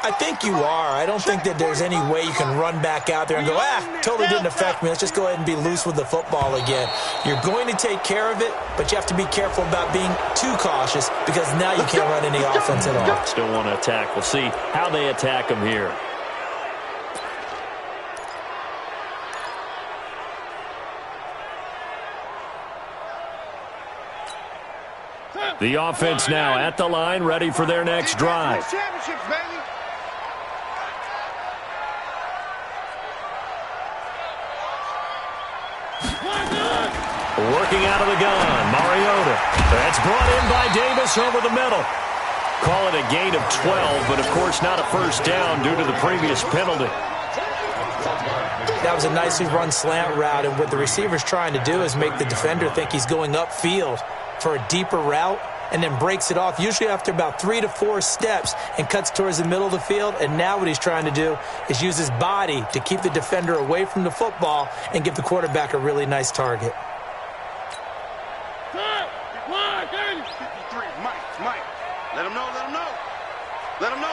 I think you are. I don't think that there's any way you can run back out there and go, totally didn't affect me. Let's just go ahead and be loose with the football again. You're going to take care of it, but you have to be careful about being too cautious, because now you can't run any offense at all. Still want to attack. We'll see how they attack them here. The offense now at the line, ready for their next drive. Working out of the gun, Mariota. That's brought in by Davis over the middle. Call it a gain of 12, but of course not a first down due to the previous penalty. That was a nicely run slant route, and what the receiver's trying to do is make the defender think he's going upfield for a deeper route, and then breaks it off, usually after about 3 to 4 steps, and cuts towards the middle of the field. And now what he's trying to do is use his body to keep the defender away from the football and give the quarterback a really nice target. 53, Mike. Let him know. Let him know.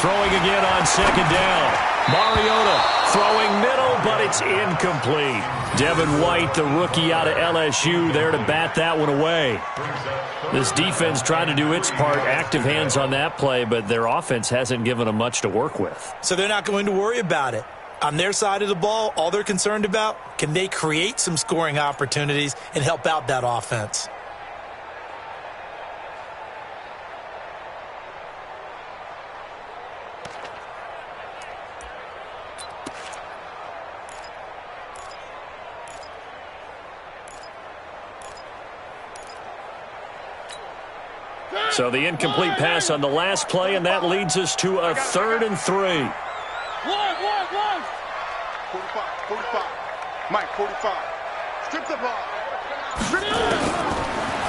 Throwing again on second down. Mariota throwing middle, but it's incomplete. Devin White, the rookie out of LSU, there to bat that one away. This defense tried to do its part, active hands on that play, but their offense hasn't given them much to work with. So they're not going to worry about it. On their side of the ball, all they're concerned about, can they create some scoring opportunities and help out that offense? So the incomplete pass on the last play, and that leads us to a 3rd and 3. 45. Mike, 45. Strip the ball.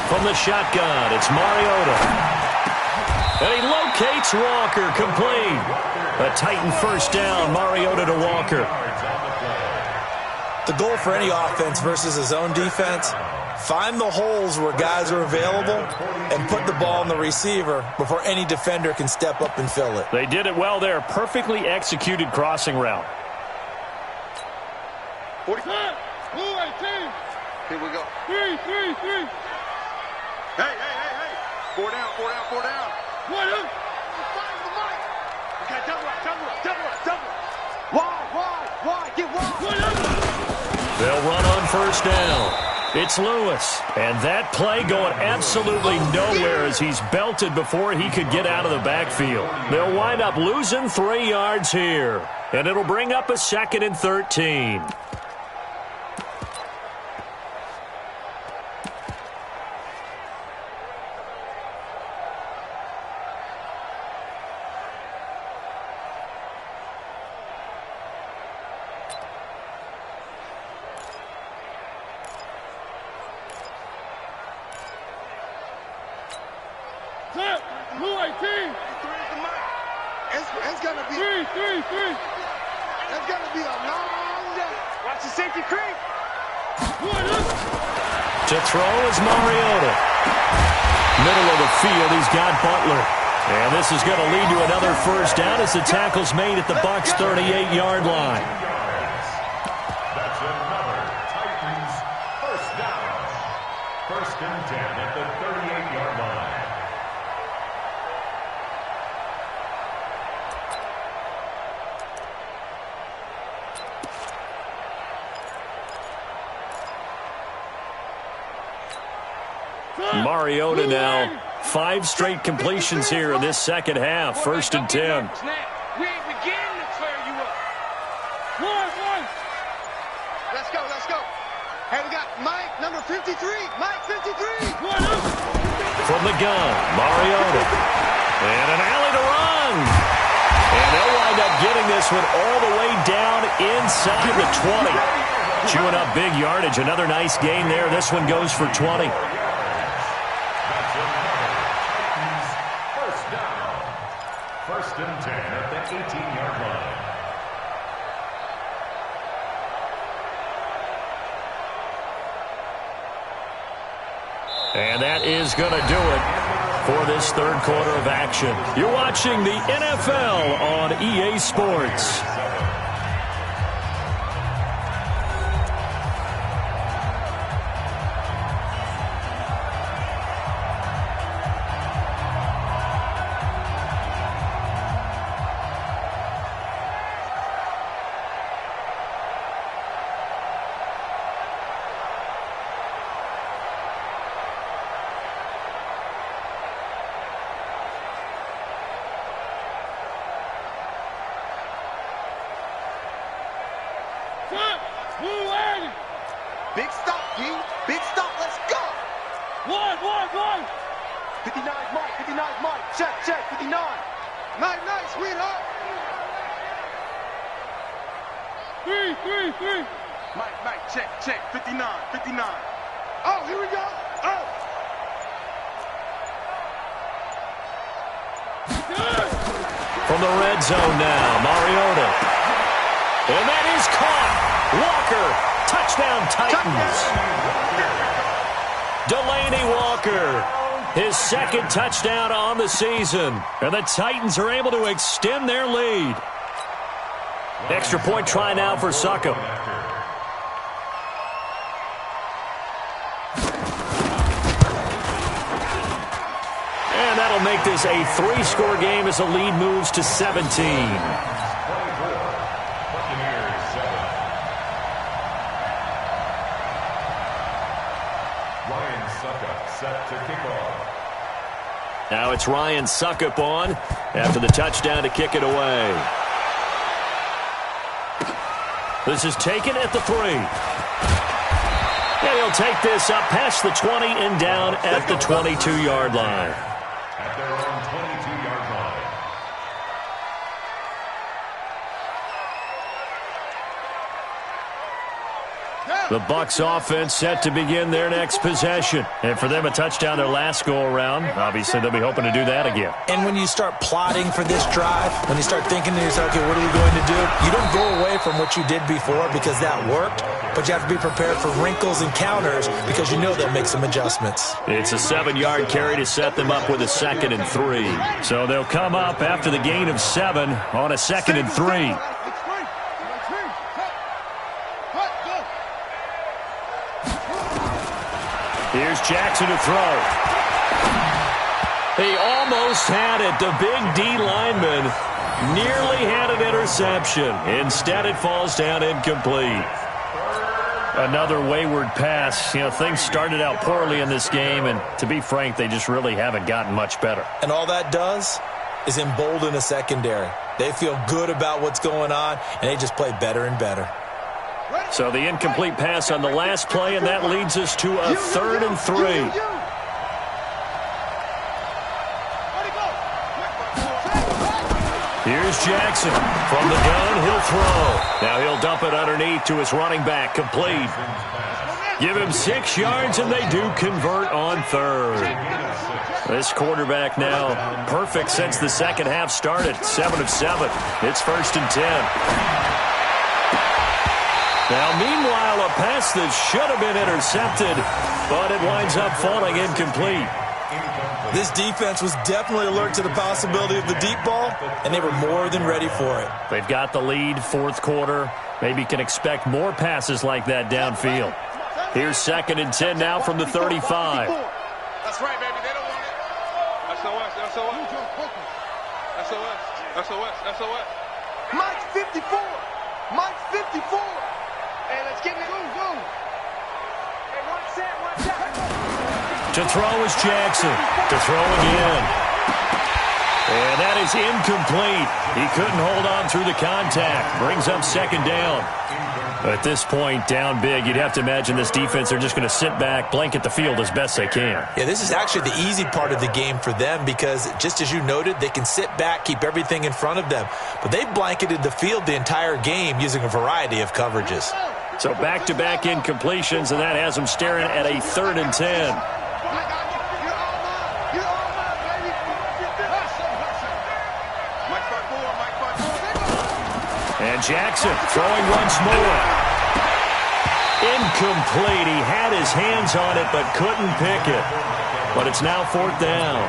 From the shotgun, it's Mariota. And he locates Walker, complete. A Titan first down, Mariota to Walker. The goal for any offense versus his own defense, find the holes where guys are available and put the ball in the receiver before any defender can step up and fill it. They did it well there. Perfectly executed crossing route. 45. Here we go. 3. Hey. 4 down. Okay, double up. Wide. Get wide. They'll run on first down. It's Lewis. And that play going absolutely nowhere as he's belted before he could get out of the backfield. They'll wind up losing 3 yards here. And it'll bring up a 2nd and 13. It's gonna be 3. It's gonna be a long day. Watch the safety creep. To throw is Mariota. Middle of the field, he's got Butler. And this is going to lead to another first down as the tackle's made at the Bucs' 38-yard line. That's another Titans first down. 1st and 10 at the 38-yard line. Mariota now, 5 straight completions here in this second half. 1st and 10. We ain't beginning to clear you up. Let's go. Hey, we got Mike, number 53. Mike, 53. From the gun, Mariota. And an alley to run. And they'll wind up getting this one all the way down inside the 20. Chewing up big yardage. Another nice gain there. This one goes for 20. That's another Titans first down. 1st and 10 at the 18-yard line. And that is going to do it for this 3rd quarter of action. You're watching the NFL on EA Sports. 59's Mike. 59's Mike. Check, check. 59. Nice, nice, sweetheart. 3. Mike, check, check. 59. Oh, here we go. Oh. From the red zone now, Mariota. And that is caught. Walker, touchdown Titans. Delaney Walker, his second touchdown on the season. And the Titans are able to extend their lead. Extra point try now for Succop. And that'll make this a 3-score game as the lead moves to 17. 24, Buccaneers 7. Ryan Succop set to kick off. Now it's Ryan Succop on after the touchdown to kick it away. This is taken at the 3. And he'll take this up past the 20 and down at the 22-yard line. At their own 22-yard line. The Bucs offense set to begin their next possession. And for them, a touchdown their last go-around. Obviously, they'll be hoping to do that again. And when you start plotting for this drive, when you start thinking to yourself, okay, what are we going to do? You don't go away from what you did before because that worked, but you have to be prepared for wrinkles and counters because you know they'll make some adjustments. It's a 7-yard carry to set them up with a 2nd and 3. So they'll come up after the gain of 7 on a 2nd and 3. Here's Jackson to throw. He almost had it. The big D lineman nearly had an interception. Instead, it falls down incomplete. Another wayward pass. You know, things started out poorly in this game, and to be frank, they just really haven't gotten much better. And all that does is embolden a secondary. They feel good about what's going on, and they just play better and better. So the incomplete pass on the last play, and that leads us to a 3rd and 3. Here's Jackson. From the gun, he'll throw. Now he'll dump it underneath to his running back. Complete. Give him 6 yards, and they do convert on 3rd. This quarterback now perfect since the second half started. 7 of 7. It's 1st and 10. Now, meanwhile, a pass that should have been intercepted, but it winds up falling incomplete. This defense was definitely alert to the possibility of the deep ball, and they were more than ready for it. They've got the lead, 4th quarter. Maybe can expect more passes like that downfield. Here's 2nd and 10 now from the 35. That's right, baby. They don't want it. SOS. Mike's 54. Mike's 54. Hey, let's get it. Go. Hey, one set. To throw is Jackson. To throw again. And that is incomplete. He couldn't hold on through the contact. Brings up 2nd down. At this point, down big, you'd have to imagine this defense, they're just going to sit back, blanket the field as best they can. Yeah, this is actually the easy part of the game for them because, just as you noted, they can sit back, keep everything in front of them. But they blanketed the field the entire game using a variety of coverages. So back-to-back incompletions, and that has them staring at a 3rd and 10. And Jackson throwing once more. Incomplete. He had his hands on it but couldn't pick it. But it's now 4th down.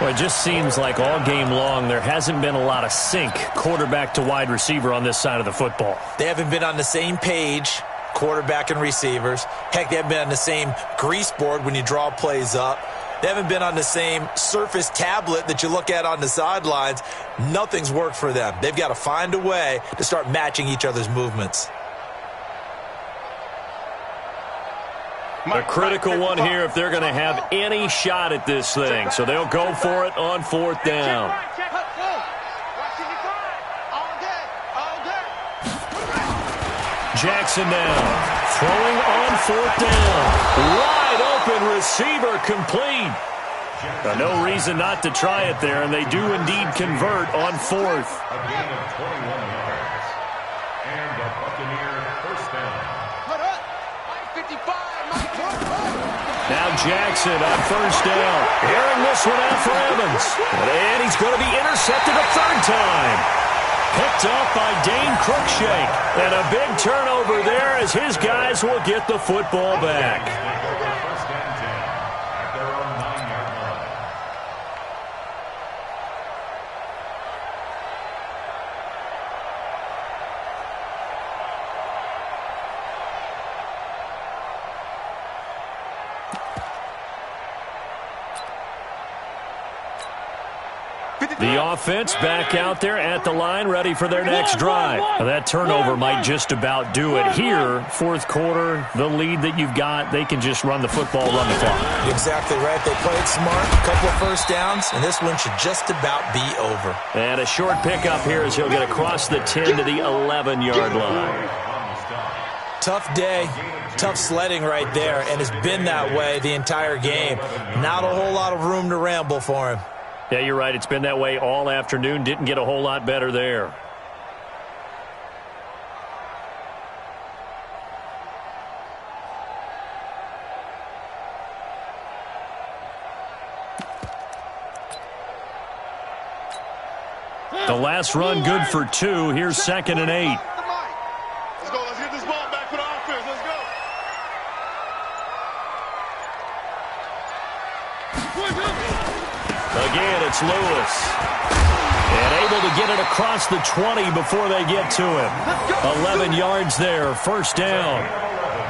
Well, it just seems like all game long there hasn't been a lot of sync quarterback to wide receiver on this side of the football. They haven't been on the same page, quarterback and receivers. Heck, they haven't been on the same grease board when you draw plays up. They haven't been on the same Surface tablet that you look at on the sidelines. Nothing's worked for them. They've got to find a way to start matching each other's movements. A critical one here if they're going to have any shot at this thing. So they'll go for it on 4th down. Jackson now throwing on 4th down. Wide open. open receiver complete. No reason not to try it there, and they do indeed convert on fourth. A gain of 21 yards. And the Buccaneer first down. Cut up. 55. Now Jackson on first down. Airing this one out for Evans. And he's going to be intercepted a third time. Picked off by Dane Cruikshank. And a big turnover there as his guys will get the football back. First and 10 at their own 9-yard line. The offense back out there at the line, ready for their next drive. Now, that turnover might just about do it here. Fourth quarter, the lead that you've got, they can just run the football, run the clock. Exactly right. They played smart, a couple of first downs, and this one should just about be over. And a short pickup here as he'll get across the 10 to the 11-yard line. Tough day, tough sledding right there, and it's been that way the entire game. Not a whole lot of room to ramble for him. Yeah, you're right. It's been that way all afternoon. Didn't get a whole lot better there. The last run good for 2. Here's 2nd and 8. Let's go. Let's get this ball back for the offense. Let's go. Again, it's Lewis. And able to get it across the 20 before they get to him. 11 yards there, first down.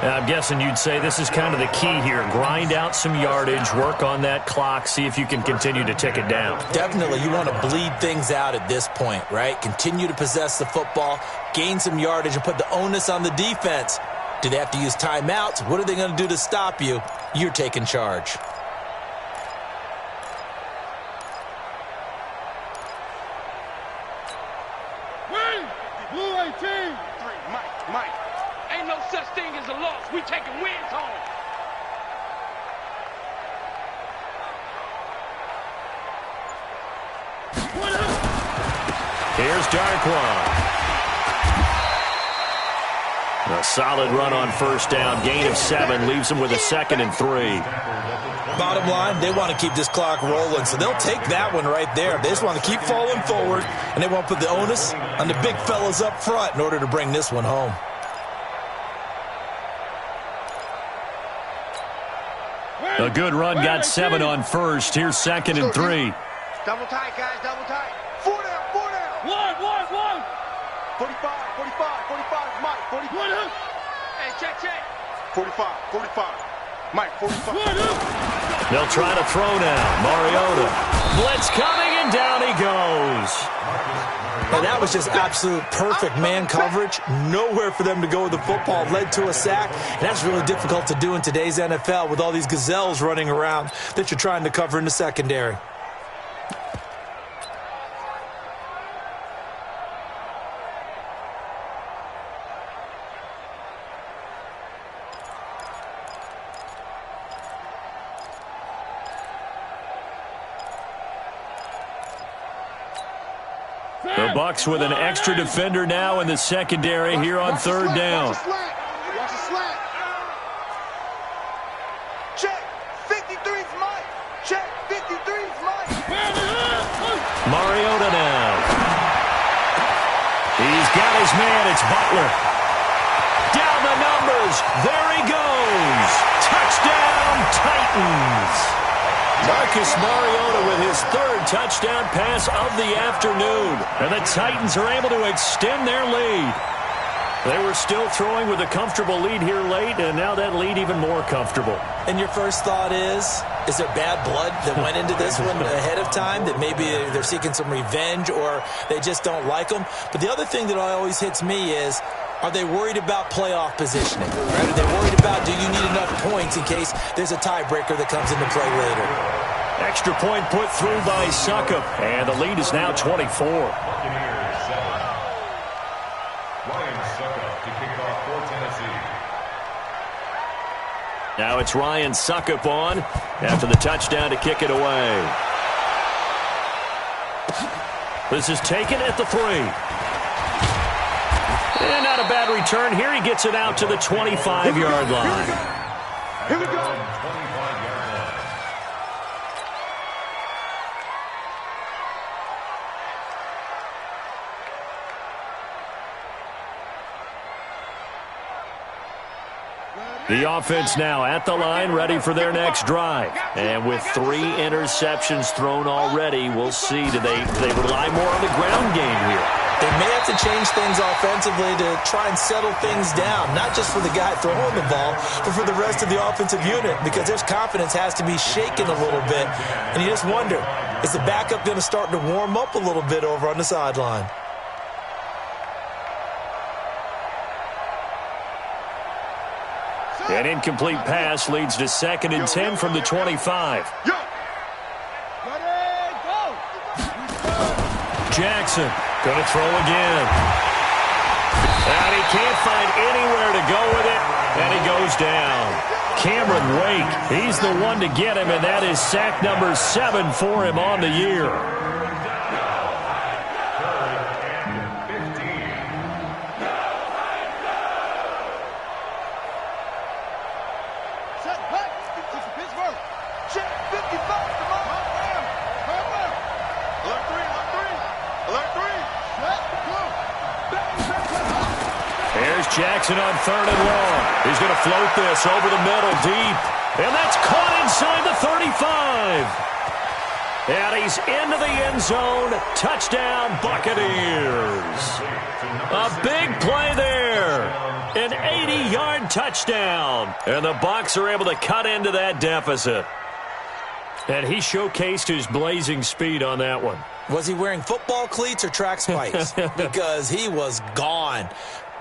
Now, I'm guessing you'd say this is kind of the key here. Grind out some yardage, work on that clock, see if you can continue to tick it down. Definitely, you want to bleed things out at this point, right? Continue to possess the football, gain some yardage, and put the onus on the defense. Do they have to use timeouts? What are they going to do to stop you? You're taking charge. Mike, ain't no such thing as a loss. We taking wins home. Here's Darkwa. A solid run on first down. Gain of 7 leaves him with a 2nd and 3. Bottom line, they want to keep this clock rolling, so they'll take that one right there. They just want to keep falling forward, and they want to put the onus on the big fellas up front in order to bring this one home. A good run, got 7 on first. Here's 2nd and 3. Double tight, guys. Double tight. 4 down. 4 down. One. 45. Mike, 45. Hey, check. 45. Mike, 45. They'll try to throw now. Mariota. Blitz coming, and down he goes. And that was just absolute perfect man coverage. Nowhere for them to go with the football. Led to a sack. And that's really difficult to do in today's NFL with all these gazelles running around that you're trying to cover in the secondary. The Bucs with an extra defender now in the secondary here on third down. Watch the slant. Check. 53's Mike. Check. 53's Mike. Mariota now. He's got his man. It's Butler. Down the numbers. There he goes. Touchdown, Titans. Marcus Mariota with his third touchdown pass of the afternoon. And the Titans are able to extend their lead. They were still throwing with a comfortable lead here late, and now that lead even more comfortable. And your first thought is there bad blood that went into this one ahead of time, that maybe they're seeking some revenge or they just don't like them? But the other thing that always hits me is, are they worried about playoff positioning? Right? Are they worried about, do you need enough points in case there's a tiebreaker that comes into play later? Extra point put through by Succop, and the lead is now 24. Buccaneers 7. Ryan Succop to kick off for Tennessee. Now it's Ryan Suckup on after the touchdown to kick it away. This is taken at the 3. And not a bad return here. He gets it out to the 25-yard line. Here we go. The offense now at the line, ready for their next drive. And with 3 interceptions thrown already, we'll see. Do they rely more on the ground game here? They may have to change things offensively to try and settle things down, not just for the guy throwing the ball, but for the rest of the offensive unit, because their confidence has to be shaken a little bit. And you just wonder, is the backup going to start to warm up a little bit over on the sideline? An incomplete pass leads to 2nd and 10 from the 25. Jackson going to throw again. And he can't find anywhere to go with it, and he goes down. Cameron Wake, he's the one to get him, and that is sack number 7 for him on the year. Jackson on 3rd and long. He's going to float this over the middle deep. And that's caught inside the 35. And he's into the end zone. Touchdown, Buccaneers. A big play there. An 80-yard touchdown. And the Bucs are able to cut into that deficit. And he showcased his blazing speed on that one. Was he wearing football cleats or track spikes? Because he was gone.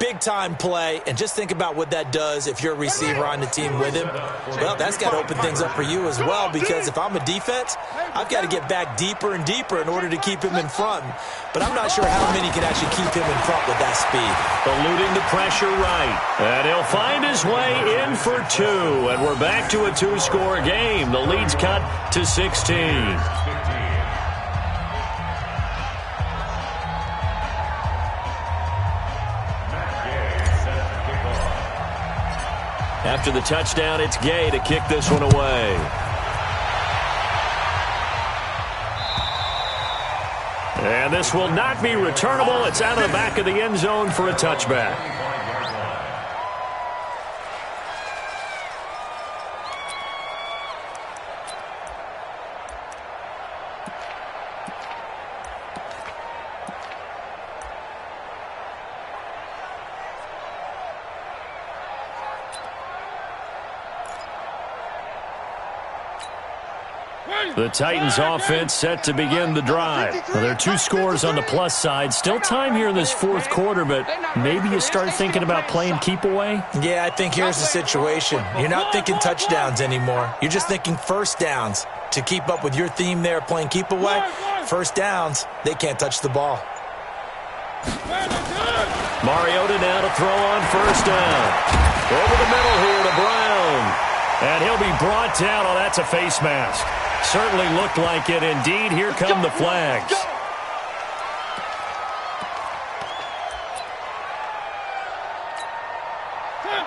Big-time play, and just think about what that does if you're a receiver on the team with him. Well, that's got to open things up for you as well, because if I'm a defense, I've got to get back deeper and deeper in order to keep him in front. But I'm not sure how many can actually keep him in front with that speed. Eluding the pressure right. And he'll find his way in for 2. And we're back to a 2-score game. The lead's cut to 16. After the touchdown, it's Gay to kick this one away. And this will not be returnable. It's out of the back of the end zone for a touchback. The Titans offense set to begin the drive. Well, there are 2 scores on the plus side. Still time here in this 4th quarter, but maybe you start thinking about playing keep away? Yeah, I think here's the situation. You're not thinking touchdowns anymore. You're just thinking first downs. To keep up with your theme there, playing keep away, first downs, they can't touch the ball. Mariota now to throw on first down. Over the middle here to Brown. And he'll be brought down. Oh, that's a face mask. Certainly looked like it. Indeed, here come the flags.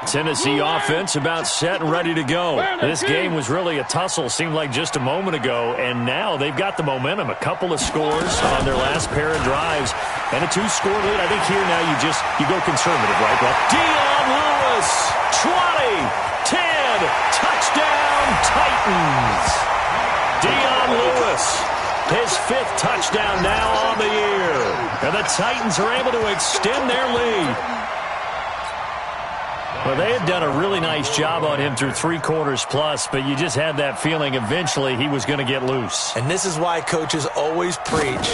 Tennessee offense about set and ready to go. This game was really a tussle, seemed like just a moment ago, and now they've got the momentum. A couple of scores on their last pair of drives, and a 2-score lead. I think here now you go conservative, right? Well, Dion Lewis, 20, 10, touchdown Titans. Dion Lewis, his 5th touchdown now on the year. And the Titans are able to extend their lead. Well, they had done a really nice job on him through 3 quarters plus, but you just had that feeling eventually he was going to get loose. And this is why coaches always preach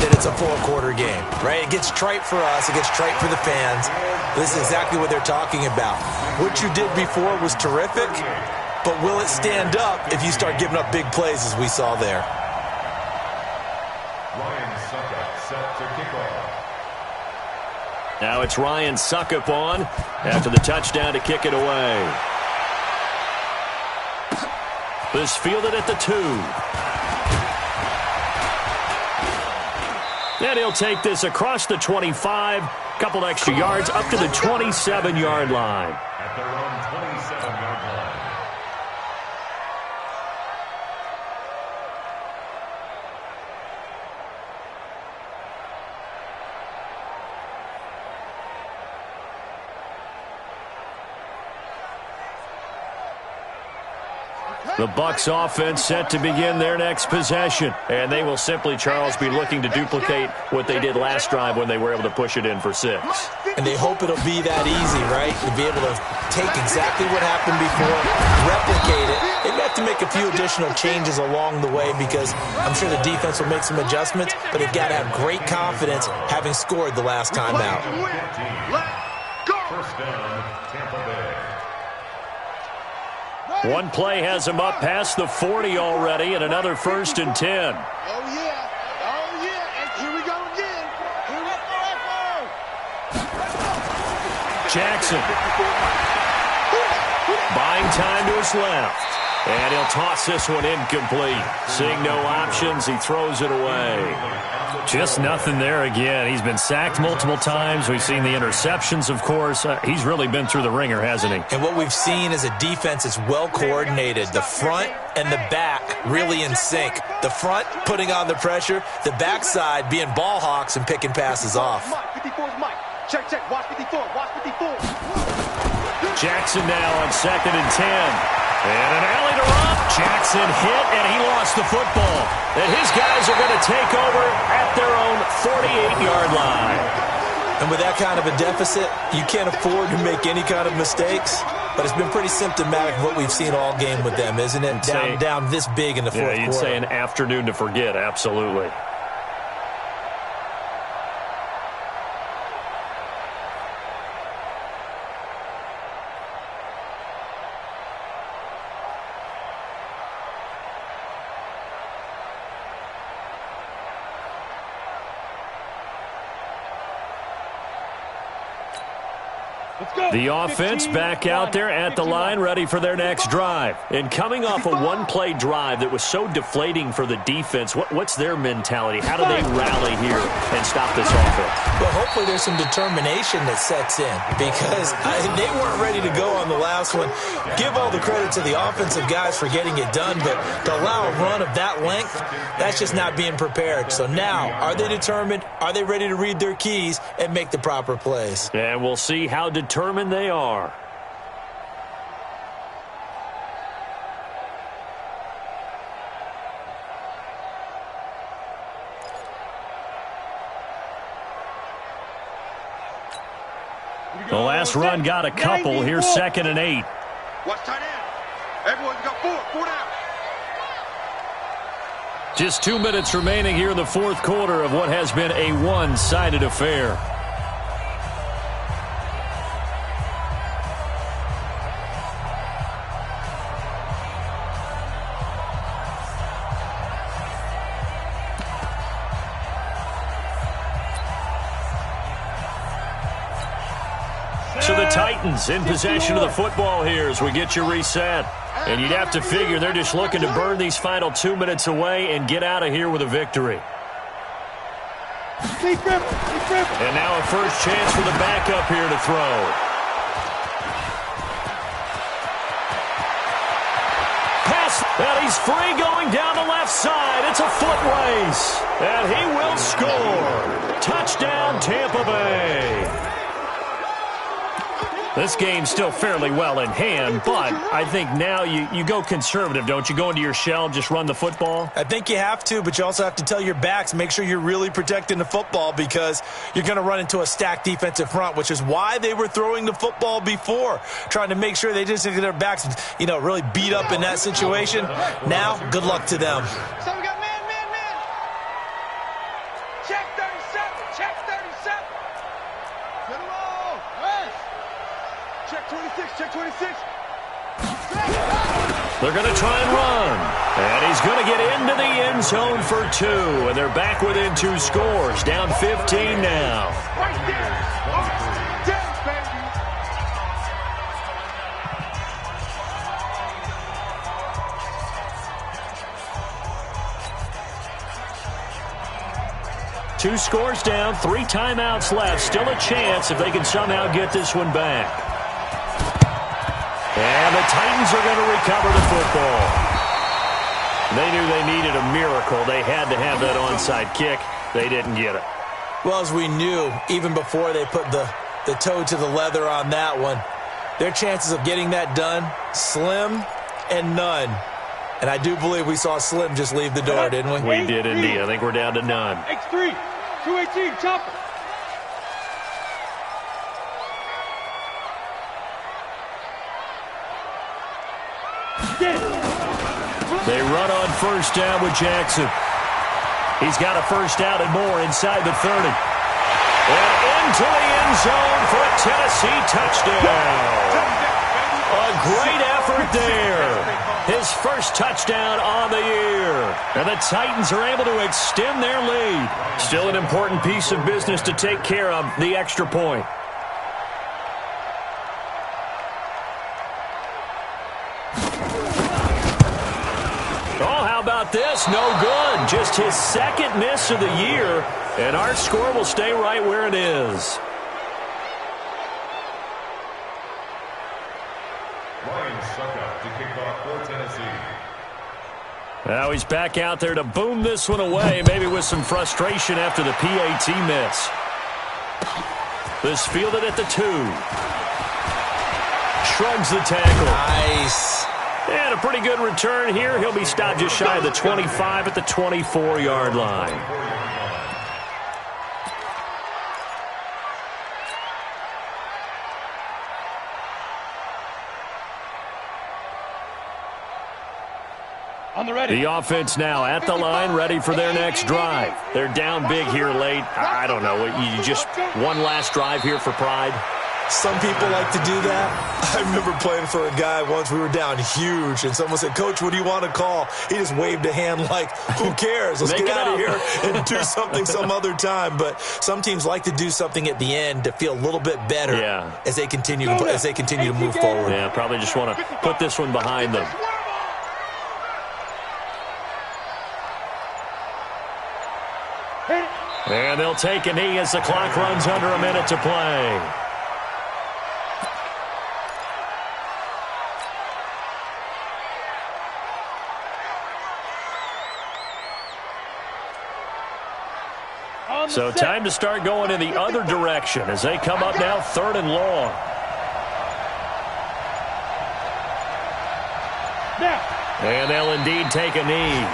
that it's a 4-quarter game, right? It gets trite for us. It gets trite for the fans. This is exactly what they're talking about. What you did before was terrific, but will it stand up if you start giving up big plays as we saw there? Ryan Suckup set to kick off. Now it's Ryan Suckup on after the touchdown to kick it away. This fielded at the 2. And he'll take this across the 25, couple extra yards up to the 27-yard line. At their own 27-yard line. The Bucs offense set to begin their next possession. And they will simply, Charles, be looking to duplicate what they did last drive when they were able to push it in for 6. And they hope it'll be that easy, right? To be able to take exactly what happened before, replicate it. They have to make a few additional changes along the way because I'm sure the defense will make some adjustments, but they've got to have great confidence having scored the last time out. First down, Tampa Bay. One play has him up past the 40 already, and another 1st and 10. Oh, yeah. Oh, yeah. And here we go again. Here we go. Jackson. Buying time to his left. And he'll toss this one incomplete. Seeing no options, he throws it away. Just nothing there again. He's been sacked multiple times. We've seen the interceptions, of course. He's really been through the ringer, hasn't he? And what we've seen is a defense that's well coordinated. The front and the back really in sync. The front putting on the pressure. The backside being ball hawks and picking passes off. 54's Mike. Check, check. Watch 54. Watch 54. Jackson now on 2nd and 10. And an alley to run. Jackson hit, and he lost the football. And his guys are going to take over at their own 48-yard line. And with that kind of a deficit, you can't afford to make any kind of mistakes. But it's been pretty symptomatic of what we've seen all game with them, isn't it? Down this big in the fourth quarter. Yeah, you'd say an afternoon to forget, absolutely. The offense back out there at the line, ready for their next drive. And coming off a one-play drive that was so deflating for the defense, what's their mentality? How do they rally here and stop this offense? Well, hopefully there's some determination that sets in because they weren't ready to go on the last one. Give all the credit to the offensive guys for getting it done, but to allow a run of that length, that's just not being prepared. So now, are they determined? Are they ready to read their keys and make the proper plays? And we'll see how determined they are. The last run got a couple. Here's 2nd and 8. Watch tight end. Everyone's got 4 down. Just 2 minutes remaining here in the fourth quarter of what has been a one-sided affair. So the Titans in possession of the football here as we get you reset. And you'd have to figure they're just looking to burn these final 2 minutes away and get out of here with a victory. And now a first chance for the backup here to throw. Pass, and he's free going down the left side. It's a foot race, and he will score. Touchdown, Tampa Bay. This game's still fairly well in hand, but I think now you go conservative, don't you? Go into your shell, just run the football? I think you have to, but you also have to tell your backs, make sure you're really protecting the football because you're going to run into a stacked defensive front, which is why they were throwing the football before, trying to make sure they just get their backs, really beat up in that situation. Now, good luck to them. So we got man. Check 37. Check 37. Get him all. Yes. Check 26. Check 26. They're going to try and run. And he's going to get into the end zone for 2. And they're back within 2 scores. Down 15 now. Right there. Damn, baby. 2 scores down, 3 timeouts left. Still a chance if they can somehow get this one back. And the Titans are going to recover the football. They knew they needed a miracle. They had to have that onside kick. They didn't get it. Well, as we knew, even before they put the toe to the leather on that one, their chances of getting that done, slim and none. And I do believe we saw Slim just leave the door, didn't we? We did indeed. I think we're down to none. X3, 218, chopper. They run on first down with Jackson. He's got a first down and more inside the 30. And into the end zone for a Tennessee touchdown. A great effort there. His first touchdown on the year. And the Titans are able to extend their lead. Still an important piece of business to take care of, the extra point. Oh, how about this? No good. Just his second miss of the year. And our score will stay right where it is. Now he's back out there to boom this one away, maybe with some frustration after the PAT miss. This fielded at the 2. Shrugs the tackle. Nice. And a pretty good return here. He'll be stopped just shy of the 25 at the 24-yard line. The offense now at the line, ready for their next drive. They're down big here late. I don't know. You just one last drive here for pride? Some people like to do that. I remember playing for a guy once. We were down huge, and someone said, "Coach, what do you want to call?" He just waved a hand like, who cares? Let's get out of here and do something some other time. But some teams like to do something at the end to feel a little bit better as they continue to move forward. Yeah, probably just want to put this one behind them. And they'll take a knee as the clock runs under a minute to play. So time to start going in the other direction as they come up now 3rd and long. And they'll indeed take a knee.